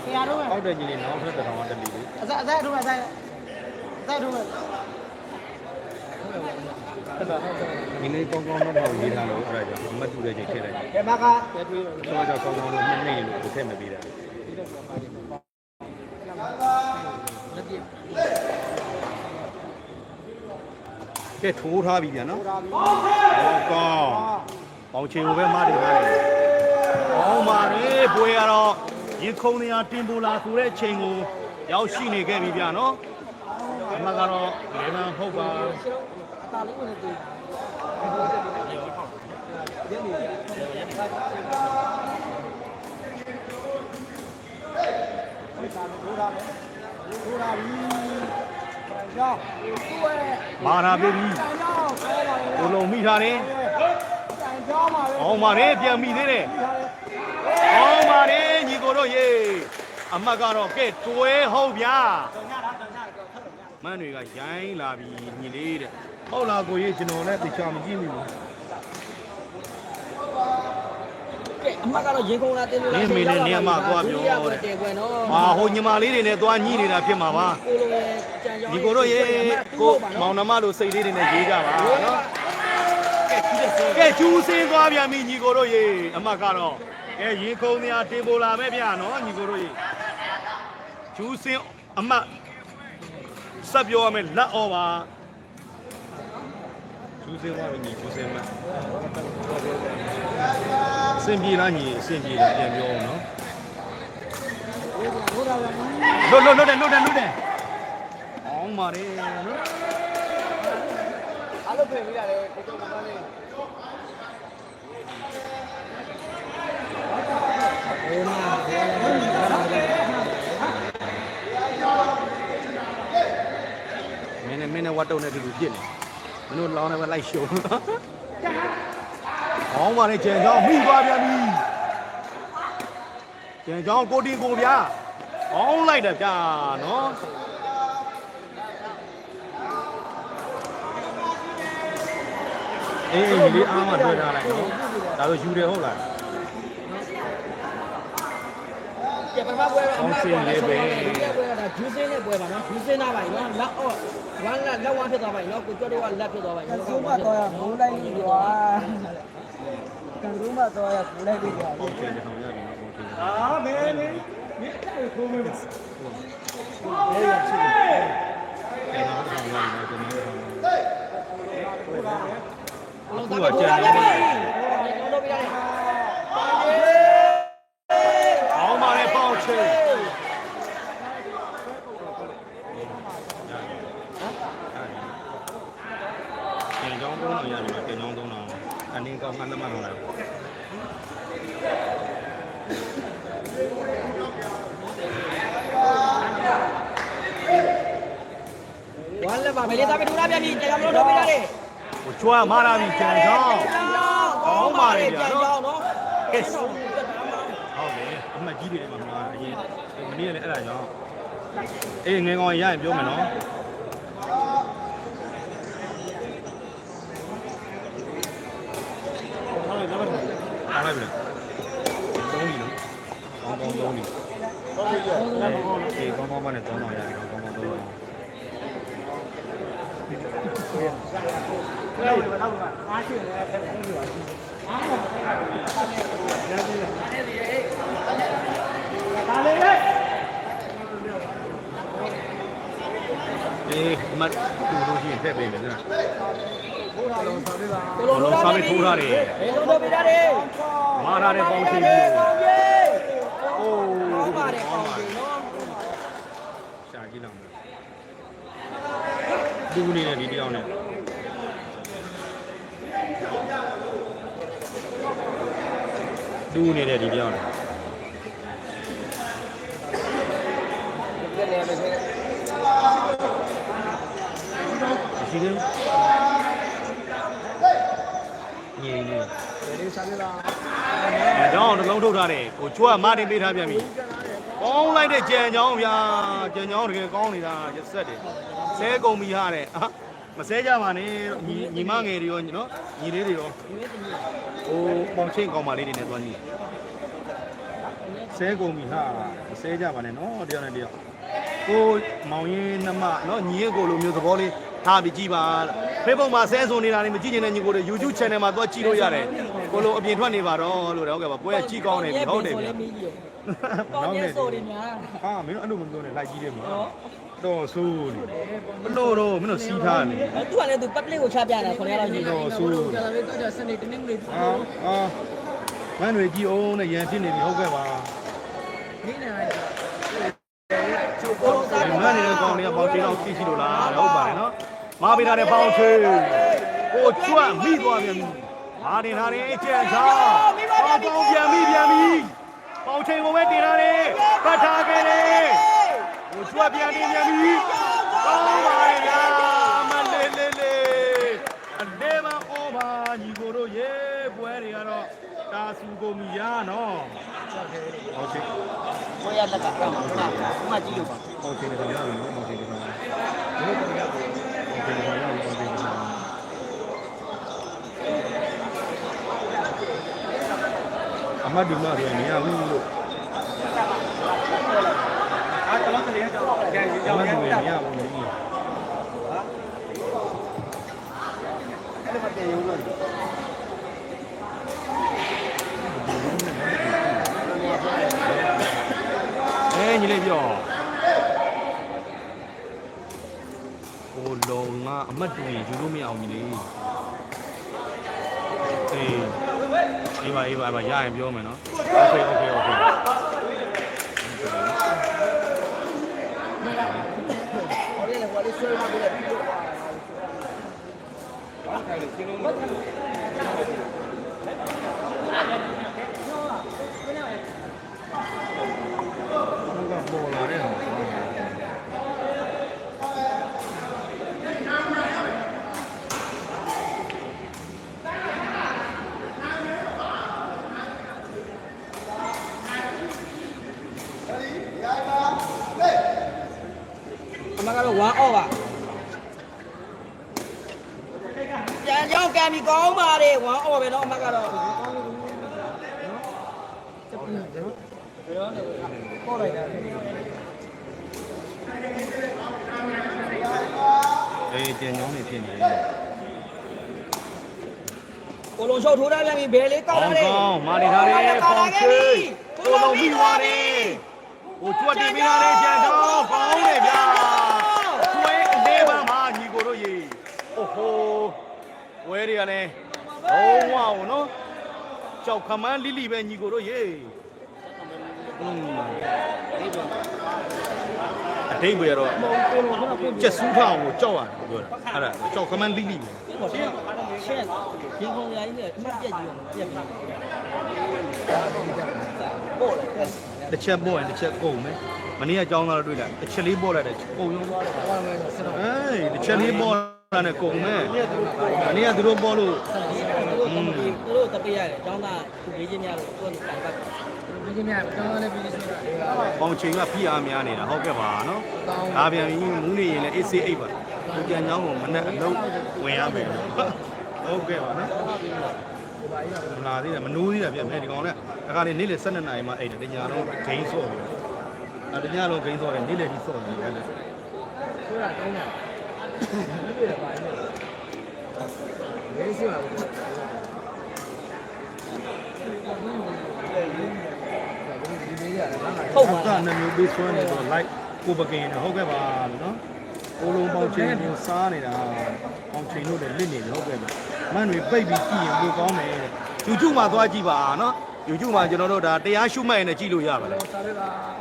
တရားတော့ ဟုတ်တယ်ကြီးလေးနောက်ထပ်တစ်ထောင်တက်လီလေး အစားတော့အစားတော့ ဒီလေးကောင်းကောင်းတော့ရေးထားလို့အဲ့ဒါကြောင့်အမှတ်တူတဲ့ချိန်ထည့်လိုက်တယ် ကဲမက ဆိုတော့ကောင်းကောင်းလို့နှိမ့်လို့ထည့်မပေးတာကဲထိုးထားပြီဗျာနော်ဟုတ်ကောင်းပေါင်ချင်ကိုပဲမတင်ထားတယ်ကောင်းပါလေပွဲရတော့ရင်ခုံနေရတင်ပိုလာဆိုတဲ့ချိန်ကိုရောက်ရှိနေခဲ့ပြီဗျာနော်အမှကတော့လေမန်ဟုတ်ပါ အတားလေးကိုလည်းတွေ့မာနာပြီကိုလုံးမိထားတယ်အောင်ပါလေပြန်မိသေးတယ်အောင်ပါလေညီကိုတို့ရေအမတ်ကတော့ကဲတွဲဟုတ်ဗျာမန်းတွေကရိုင်းလာပြီညီလေးတဲ့ဟုတ်လားကိုကြီးကျွန်တော်လည်းတခြားမကြည့်မိဘူး ကဲအမကတော့ရေကုန်လာတင်လို့တယ်ကွယ်နော် ဟာဟိုညီမလေးတွေနဲ့သွားညှိနေတာဖြစ်မှာပါ ကိုလိုရဲ့ကြံကြောင်း ညီကိုတို့ရေကိုမောင်နှမတို့စိတ်လေးတွေနဲ့ရေးကြပါနော်ကဲကျူးစင်းသွားပြန်ပြီညီကိုတို့ရေအမတ်ကတော့ကဲရေခုံနေရတင်ပိုလာပဲဗျာနော်ညီကိုတို့ရေကျူးစင်းအမတ်ဆက်ပြောရမယ်လက်အော်ပါကျူးစင်းသွားပြီညီကျူးစင်းမစင်ပြေလားညီစင်ပြေလားပြန်ပြောအောင်နော်လွတ်တယ်အောင်ပါတယ်နော် အားလုံးပြင်ပြီးရတယ်ကိုကျော်ကလေး မင်းနဲ့ဝတ်တုံနဲ့ဒီလိုပြစ်နေမင်းတို့လောင်းနေပဲလိုက်ရှုံအောင်ပါလေကျန်ချောင်းမိသွားပြန်ပြီကျန်ချောင်းကိုတင်ကိုဗျာအောင်လိုက်တယ်ဗျာနော်အေးလေးအားမတွေ့ထားလိုက်နော်ဒါဆိုယူတယ်ဟုတ်လား ကျပမပွဲအမပွဲပွဲကဂျူးစင်းနဲ့ပွဲပါနော်ဂျူးစင်းသားပါနော်လက်အော့ဝမ်းလက်ဝမ်းဖြစ်သွားပါနော်ကိုကျော်တော့လက်ဖြစ်သွားပါနော် ဆုံးမတော့ရမိုးလိုက်ပြီးတော့ကံရုံးမတော့ရမိုးလိုက်ပြီးတော့ ဟုတ်တယ်ကျွန်တော်ရပြီနော်ဟုတ်တယ် အာမင်းမင်းခိုးမင်း ကျွန်တော်ရပြီနော်ကျွန်တော်အခုကကြံနေတယ်အောင်ပါလေပေါက်ချေတင်ကြောင်းသုံးနေရတယ်တင်ကြောင်းသုံးတာအနေကောင်းမှန်းသမှတ်တော့လား ဝမ်းလက်ပါမယ်လေသားပဲထူလာပြန်ပြီကြံကြောင်းလို့ထုတ်ပေးရတယ် ဟိုကျွမ်းမာလာပြီကြံကြောင်းအောင်ပါလေဗျာနော် နော် ကဲဟုတ်တယ်အမှတ်ကြီးတွေမှာမှာအရင်မနေ့ကလည်းအဲ့ဒါကြောင့်အေးငယ်ကောင်ရရင်ပြောမယ်နော်အားလိုက်ပြီလားသုံးပြီနော်ကောင်းသုံးပြီအေးကောင်းမနဲ့သုံးအောင်ရတယ်ကောင်းသုံးအောင်အားရှိတယ်အဲ့ဒါကိုအားမဒါလေးလေ အေးဒီမှာတူလို့ရှိရင်ထည့်ပေးမယ်နော် ကိုလုံးစားပြီးထိုးထားတယ်ဘယ်လိုလုပ်ပြထားတယ် မာထားတဲ့ပေါင်းချိန်ကြီးအိုး ဟုတ်ပါတယ်ကောင်းပြီနော် ရှာကြည့်လောက်မယ်ဒူးနေတဲ့ဒီတယောက်နဲ့ဒူးနေတဲ့ဒီတယောက်နဲ့ရှိတယ်ညင်းနေဒီစားရလားအကြောင်းတစ်လုံးထုတ်ထားတယ်ကိုကျွတ်ကမတင်ပေးထားပြန်ပြီကောင်းလိုက်တဲ့ကြံချောင်းဗျာကြံချောင်းတကယ်ကောင်းနေတာရက်ဆက်တယ်ဆဲကုန်ပြီဟာတဲ့မဆဲကြပါနဲ့ညီမငယ်တွေရောနော်ညီလေးတွေရောဟိုပေါင်ချင်းကောင်းပါလေးတွေနဲ့သွားညီဆဲကုန်ပြီဟာမဆဲကြပါနဲ့နော်တယောက်နဲ့တယောက်ကိုမောင်ရင်နှမနော်ညီရဲ့ကိုလိုမျိုးသဘောလေးထားပြီးကြည့်ပါဖေးပုံမှာဆဲဆိုနေတာလည်းမကြည့်ချင်တဲ့ညီကိုတွေ YouTube channel မှာသွားကြည့်လို့ရတယ်ကိုလိုအပြင်ထွက်နေပါတော့လို့ဟုတ်ကဲ့ပါပွဲကကြည့်ကောင်းတယ်ပြီဟုတ်တယ်ဗျာကောင်းနေဆိုတယ်များ ဟာမင်းတို့အဲ့လိုမပြောနဲ့လိုက်ကြည့်တယ်မှာတော့ဆိုးနေမလို့တော့မင်းတို့စီးထားနေ သူကလည်းသူ public ကိုချပြတာခေါ်ရတော့ညီ တော့ဆိုးနေ တော့စနေတနေ့နေ့ ဟာမန်းတွေကြည့်အောင်နဲ့ရန်ဖြစ်နေပြီဟုတ်ကဲ့ပါ နေနေလိုက် ဒီမန်းနေတဲ့ကောင်တွေကပေါင်ချေတော့ကြည့်ရှိလို့လားဟုတ်ပါတယ်နော်မာပေးထားတဲ့ပေါင်ချေကိုကျွတ်မိသွားပြန်ပြီမာတင်ထားတဲ့ကြံချောင်းပေါင်ပြန်ပြီပေါင်ချေကိုပဲတင်ထားတယ်ပတ်ထားခဲ့တယ်ကိုကျွတ်ပြန်တင်ပြန်ပြီကောင်းပါရဲ့ဗျာမလေးအနေမအောပါညီကိုတို့ရေပွဲတွေကတော့တာစုကုန်ပြီရာနော်ဟုတ်ကဲ့ ဘွေရလက်ကကောင်းတာဥမကြည့်လို့ပါ ဟုတ်ကဲ့ဒါရောက်ပြီဟုတ်ကဲ့ဒါရောက်ပြီဟုတ်ကဲ့ဒါရောက်ပြီဟုတ်ကဲ့အမတ်ဒီမှာဆိုရင်မရဘူးလို့အားတလုံးကလေးကတော့ကြံရောင်းရမရဘူးလေအဲ့ဒါမတည်ရုံးလို့ညီလေးပြောဟိုလုံကအမတ်တူရင်ယူလို့မရအောင်ညီလေးအေးအေးပါရရင်ပြောမယ်နော်โอเคဟောလေဆွဲမှာပြီးတော့ပေါ်လာတဲ့ဟာအမကတော့1 off ပါကြံကြောင်းကံပြီးကောင်းပါတယ်1 off ပဲเนาะအမကတော့ပေါ်လိုက်တာအေးကြံကြောင်းနေဖြစ်နေတယ်ကိုလုံးရှော့ထိုးထားပြန်ပြီဘယ်လေးကောင်းတယ် မာနေထားတယ်ပေါင်ချေကိုလုံးပြီးသွားတယ်ဟိုကျွတ်တင်ပေးထားတဲ့ကြံကြောင်းကောင်းတယ်ဗျာကျွဲအနေပါမှာညီကိုတို့ရေအိုဟိုဝဲတွေကလည်းလုံးဝအောင်နော်ကြောက်ခမန်းလိလိပဲညီကိုတို့ရေအတိတ်ပဲတော့ကျက်ဆူးထောင်ကိုကြောက်ရတယ်ပြောတာအဲ့ဒါကြောက်ခမန်းလိလိပဲရှင်းဒီကောင်ရာကြီးကအမှတ်ပြက်ကြီးအောင်ပြက်ပြီပို့လိုက်တစ်ချက်ပို့ရင်တစ်ချက်ကုန်မယ်မနေ့ကကြောင်းသားတွေ့လာတစ်ချက်လေးပို့လိုက်တယ်ကုန်ရုံးအေးတစ်ချက်လေးပို့တာနဲ့ကုန်မယ်မနေ့ကသူတို့ပို့လို့သူတို့တပိရတယ်ကျောင်းသားသူရေးချင်းများလို့သူကတိုင်ပတ်ရေးချင်းများကျောင်းသားလည်းပြီးဆိုတာပေါင်ချိန်ကဖိအားများနေတာဟုတ်ကဲ့ပါနော်ဒါပြန်ပြီးမူးနေရင်လည်းအေးဆေးအိတ်ပါသူကြံချောင်းကိုမနဲ့အလုံးဝင်ရမယ်ဟုတ်ကဲ့ပါနော်မလာသေးတယ်မနိုးသေးတာပြန်မယ်ဒီကောင်လည်းအခါလေးနေ့လေ12နာရီမှအိတ်တယ်ညတော့ဂိမ်းဆော့တယ်တညလုံးဂိမ်းဆော့တယ်နေ့လေဒီဆော့တယ်လည်းဆိုတာတုံးတာဒီလိုပါနေရေးစီပါဘူးဟုတ်ပါနာမျိုးပေးဆွဲနေတော့ like ကိုပကင်ဟုတ်ကဲ့ပါနော် ကိုလုံးပေါင်းချိန်ကိုစားနေတာပေါင်းချိန်လို့လည်းလစ်နေတယ်ဟုတ်ကဲ့မန်တွေပိတ်ပြီးကြည့်ရင်ပိုကောင်းတယ် YouTube မှာသွားကြည့်ပါနော် YouTube မှာကျွန်တော်တို့ဒါတရားရှုမှတ်ရင်လည်းကြည့်လို့ရပါတယ်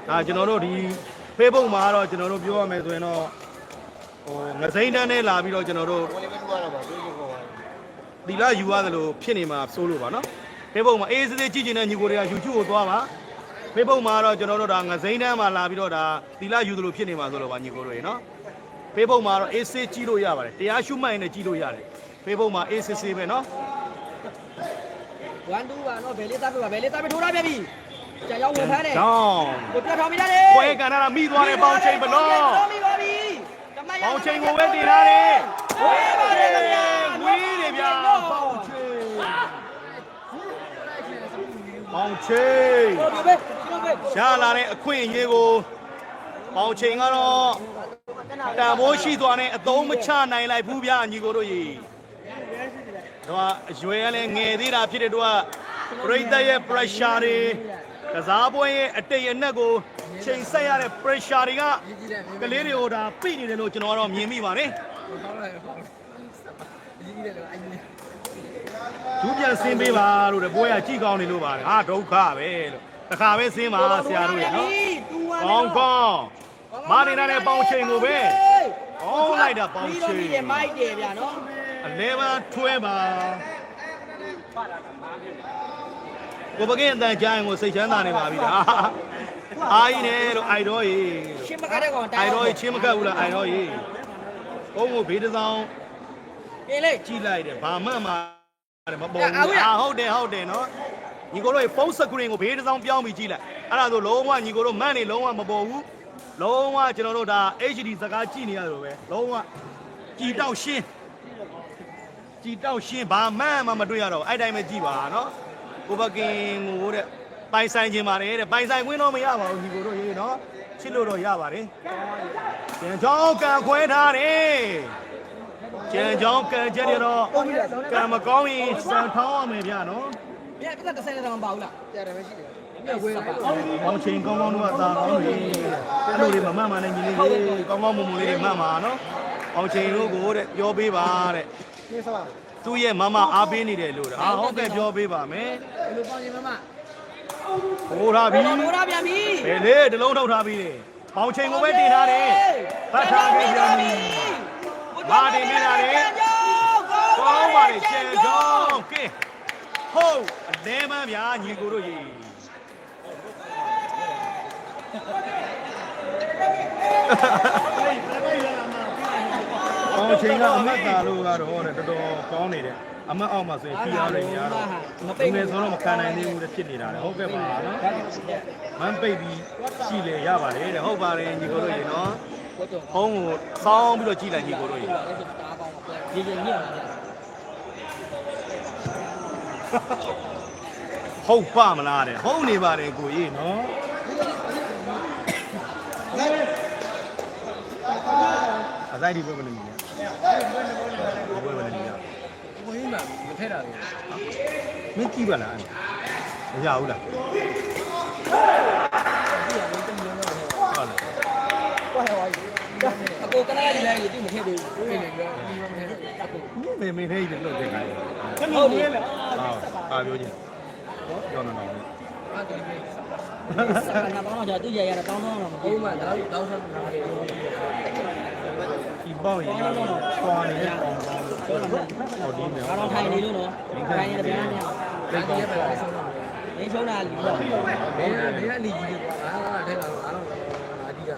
ဒါကျွန်တော်တို့ဒီ Facebook မှာတော့ကျွန်တော်တို့ပြောရမယ်ဆိုရင်တော့ဟိုငစိမ့်တန်းနဲ့လာပြီးတော့ကျွန်တော်တို့ဒီလားယူရတယ်လို့ဖြစ်နေမှာစိုးလို့ပါနော် Facebook မှာအေးစစ်စစ်ကြည့်ကျင်တဲ့ညီကိုတွေက YouTube ကိုသွားပါ Facebook မှာတော့ကျွန်တော်တို့ဒါငစိမ့်တန်းမှာလာပြီးတော့ဒါဒီလားယူသလိုဖြစ်နေမှာဆိုလို့ပါညီကိုတွေနော် Facebook မှာတော့အေးစစ်ကြည့်လို့ရပါတယ်တရားရှုမှတ်ရင်လည်းကြည့်လို့ရတယ် Facebook မှာအေးစစ်စစ်ပဲနော် 1 2ပါနော်ဘယ်လေးသားပြပါဘယ်လေးသားပြထိုးရပြပြီကြာရောက်ဝင်ဖမ်းတယ် ကြောင်း ကိုပြတ်ထောင်မိရတယ် ပွဲကန်တာမိသွားတယ်ပေါင်ချိန်ဘလော့ မိပါပြီ ပေါင်ချိန်ကိုပဲတင်ထားတယ် ဝေးပါတယ်ခင်ဗျာ ဝေးတယ်ဗျာပေါင်ချိန်ပေါင်ချိန် ဟုတ်ပြီပဲကျွန်တော်ပဲ ရလာတဲ့အခွင့်အရေးကိုပေါင်ချိန်ကတော့တန်ဖိုးရှိသွားတဲ့အသုံးမချနိုင်လိုက်ဘူးဗျာညီကိုတို့ကြီးတော့အရွယ်ကလည်းငယ်သေးတာဖြစ်တဲ့တော့ပရိသတ်ရဲ့ pressure တွေကစားပွဲရဲ့အတိတ်အနက်ကိုချိန်ဆက်ရတဲ့ pressure တွေကကလေးတွေကိုဒါပြိနေတယ်လို့ကျွန်တော်ကတော့မြင်မိပါတယ်သူပြန်ဆင်းပေးပါလို့တဲ့ပွဲကကြည့်ကောင်းနေလို့ပါတယ်ဟာဒုက္ခပဲလို့တခါပဲဆင်းပါဆရာတို့ရနော်ကောင်းကောင်းမာနေနဲ့ပေါင်ချိန်ကိုပဲဟောလိုက်တာပေါင်ချိန် ပြီးတော့မိုက်တယ်ဗျာနော် အလဲပါထွဲပါကိုပကင်းအတန်ကြားရင်ကိုစိတ်ချမ်းသာနေပါပြီလားအာကြီးနဲ့လို့အိုင်တော်ကြီး ရှင်းမကတဲ့ကောင် အိုင်တော်ကြီးချင်းမကပ်ဘူးလားအိုင်တော်ကြီးဘုံကိုဘေးတစ်စောင်း ပြေးလေ ကြည့်လိုက်တယ်ဘာမှမပေါ်ဘူးဟုတ်တယ်နော်ညီကိုတို့ဖုန်းစကရင်ကိုဘေးတစ်စောင်းပြောင်းပြီးကြည့်လိုက်အဲ့ဒါဆိုလုံးဝညီကိုတို့မန့်နေလုံးဝမပေါ်ဘူးလုံးဝကျွန်တော်တို့ဒါ HD စကားကြည့်နေရလို့ပဲလုံးဝကြည်တောက်ရှင်းကြည်တောက်ရှင်းဘာမှမတွေ့ရတော့အဲ့တိုင်းပဲကြည့်ပါနော်ကိုပကင်ကိုတဲ့ပိုင်ဆိုင်ခြင်းပါတယ်တဲ့ပိုင်ဆိုင်ခွင့်တော့မရပါဘူးညီကိုတို့ရေးနော်ချစ်လို့တော့ရပါတယ်ကျန်ချောင်းကန်ခွဲထားတယ်ကျန်ချောင်းကန်ချက်ရတော့ကံမကောင်းရင်စံထောင်းရမယ်ဗျာနော် ပြတ်30တောင်ပါဘူးလားရတယ်ပဲရှိတယ်ပြတ်ဝေးလိုက် ။ပေါင်းချိန်ကောင်းကောင်းတော့သာကောင်းတယ်။အဲ့လိုလေးမမှန်မှန်နဲ့ညီလေးလေးကောင်းကောင်းမွန်မွန်လေးတွေမှန်ပါနော်။ပေါင်းချိန်တို့ကိုတဲ့ပြောပေးပါတဲ့။သူ့ရဲ့မမအားပေးနေတယ်လို့တဲ့။ဟုတ်ကဲ့ပြောပေးပါမယ် ဘယ်လိုပေါင်းရင်မမ ။ဟိုထားပြီ ထိုးရပြန်ပြီ ။ဘယ်လေတလုံးထုတ်ထားပြီ။ပေါင်းချိန်ကိုပဲတင်ထားတယ်။ဖတ်ထားခဲ့ပြန်ပြီ။မာတင်နေတာလေ။ကောင်းပါလေကျန်ကြောင်းကဲဟုတ်အလဲမန်းဗျာညီကိုတို့ကြီးအော်ချိန်ကအမတ်တာလို့ကတော့တော်တော်ကောင်းနေတယ်အမတ်အောက်မှာဆိုရင်ခီးအားတွေများတော့ဒီနေ့ဆိုတော့မခံနိုင်သေးဘူးတဲ့ဖြစ်နေတာလေဟုတ်ကဲ့ပါနော်မန်းပိတ်ပြီးရှိလေရပါတယ်တဲ့ဟုတ်ပါတယ်ညီကိုတို့ရေနော်ဖုန်းကိုစောင်းပြီးတော့ကြည့်လိုက်ညီကိုတို့ရေ တားကောင်းပါရေရေညံ့ပါဗျာ ဟုတ်ပါမလားတဲ့ဟုတ်နေပါတယ်ကိုကြီးနော်အတိုင်းဒီဘက်မနေဘူးဘယ်ဘက်မနေဘူး ကိုကြီးမှမထက်တာလေ မင်းကြည့်ပါလားမရဘူးလားဟုတ်လား အကိုကနားလေးလည်းတိမထည့်သေးဘူး ကိုကြီးလည်းပြောပြီးမှမထက်တာအကို မင်းထဲကြီးလို့တဲ့ခိုင်း ဟုတ်တယ် ဟာပါပြောချင်းပြောနေတော့ အဲ့ဒါလေး စကားနာပေါင်းတော့သူရရတာတောင်းတော့မ ဘုံမှတောင်းဆက်တာလေ ဒီပေါ့ရင်ချွာနေတဲ့ကောင်ဟောဒီမြော ကတော့ထိုင်နေလို့နော်ထိုင်နေတယ်ဗျာဗျာ လက်ကြီးပဲလိုက်ဆုံးတော့ မင်းချုံးတာလီတော့ ဘယ်ကအလီကြီးကွာအားထဲလာအားလုံးအကြီးက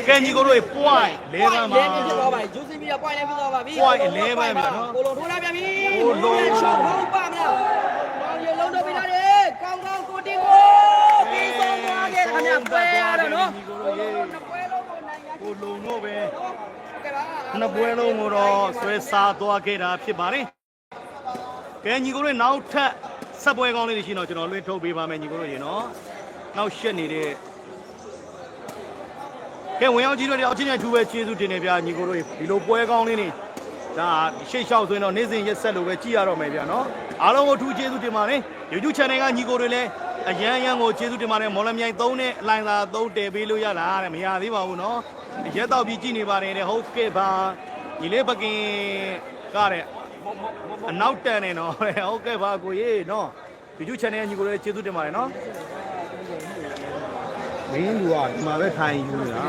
ကဲညီကိုတို့ point ၄ပါးမှာ လဲဖြစ်သွားပါပြီဂျူစီမီက point လဲဖြစ်သွားပါပြီ point 11ပါဗျာနော် ကိုလုံးထိုးလာပြန်ပြီ ကိုလုံး ချောင်းဟုတ်ပါမလားကောင်းရေလုံးတော့ပြလာတယ်ကောင်းကောင်းကိုတင်ကိုပြီးဆုံးသွားခဲ့တာများပွဲရတော့နော် ညီကိုတို့ရေ နှစ်ပွဲလုံးကိုနိုင်ရ ကိုလုံတော့ပဲ ကဲပါ နှစ်ပွဲလုံးကိုတော့ဆွဲစားသွားခဲ့တာဖြစ်ပါတယ်ကဲညီကိုတို့နောက်ထပ်ဆက်ပွဲကောင်းလေးတွေရှိတော့ကျွန်တော်လွှင့်ထုတ်ပေးပါမယ်ညီကိုတို့ရေနော်နောက်ရှက်နေတဲ့ကဲဝင်ရောက်ကြီးတို့တယောက်ချင်းချင်းထူပဲကျေးဇူးတင်နေဗျာညီကိုတို့ဒီလိုပွဲကောင်းလေးတွေ ဒါရှေ့လျှောက်ဆိုရင်တော့နေ့စဉ်ရက်ဆက်လို့ပဲကြည့်ရတော့မယ်ဗျာနော်အားလုံးကိုထူးကျေးဇူးတင်ပါတယ် YouTube channel ကညီကိုတွေလည်းအရန်ကိုကျေးဇူးတင်ပါတယ်မော်လမြိုင်3နဲ့အလိုင်းသာ3တည်ပေးလို့ရလားတဲ့မရသေးပါဘူးနော်ရက်တော့ပြီးကြည့်နေပါတယ်တဲ့ဟုတ်ကဲ့ပါညီလေးပကင်ကတဲ့အနောက်တန်နေနော်ဟုတ်ကဲ့ပါကိုကြီးနော် YouTube channel ညီကိုတွေကျေးဇူးတင်ပါတယ်နော်မင်းလူကဒီမှာပဲထိုင်ယူနေတာ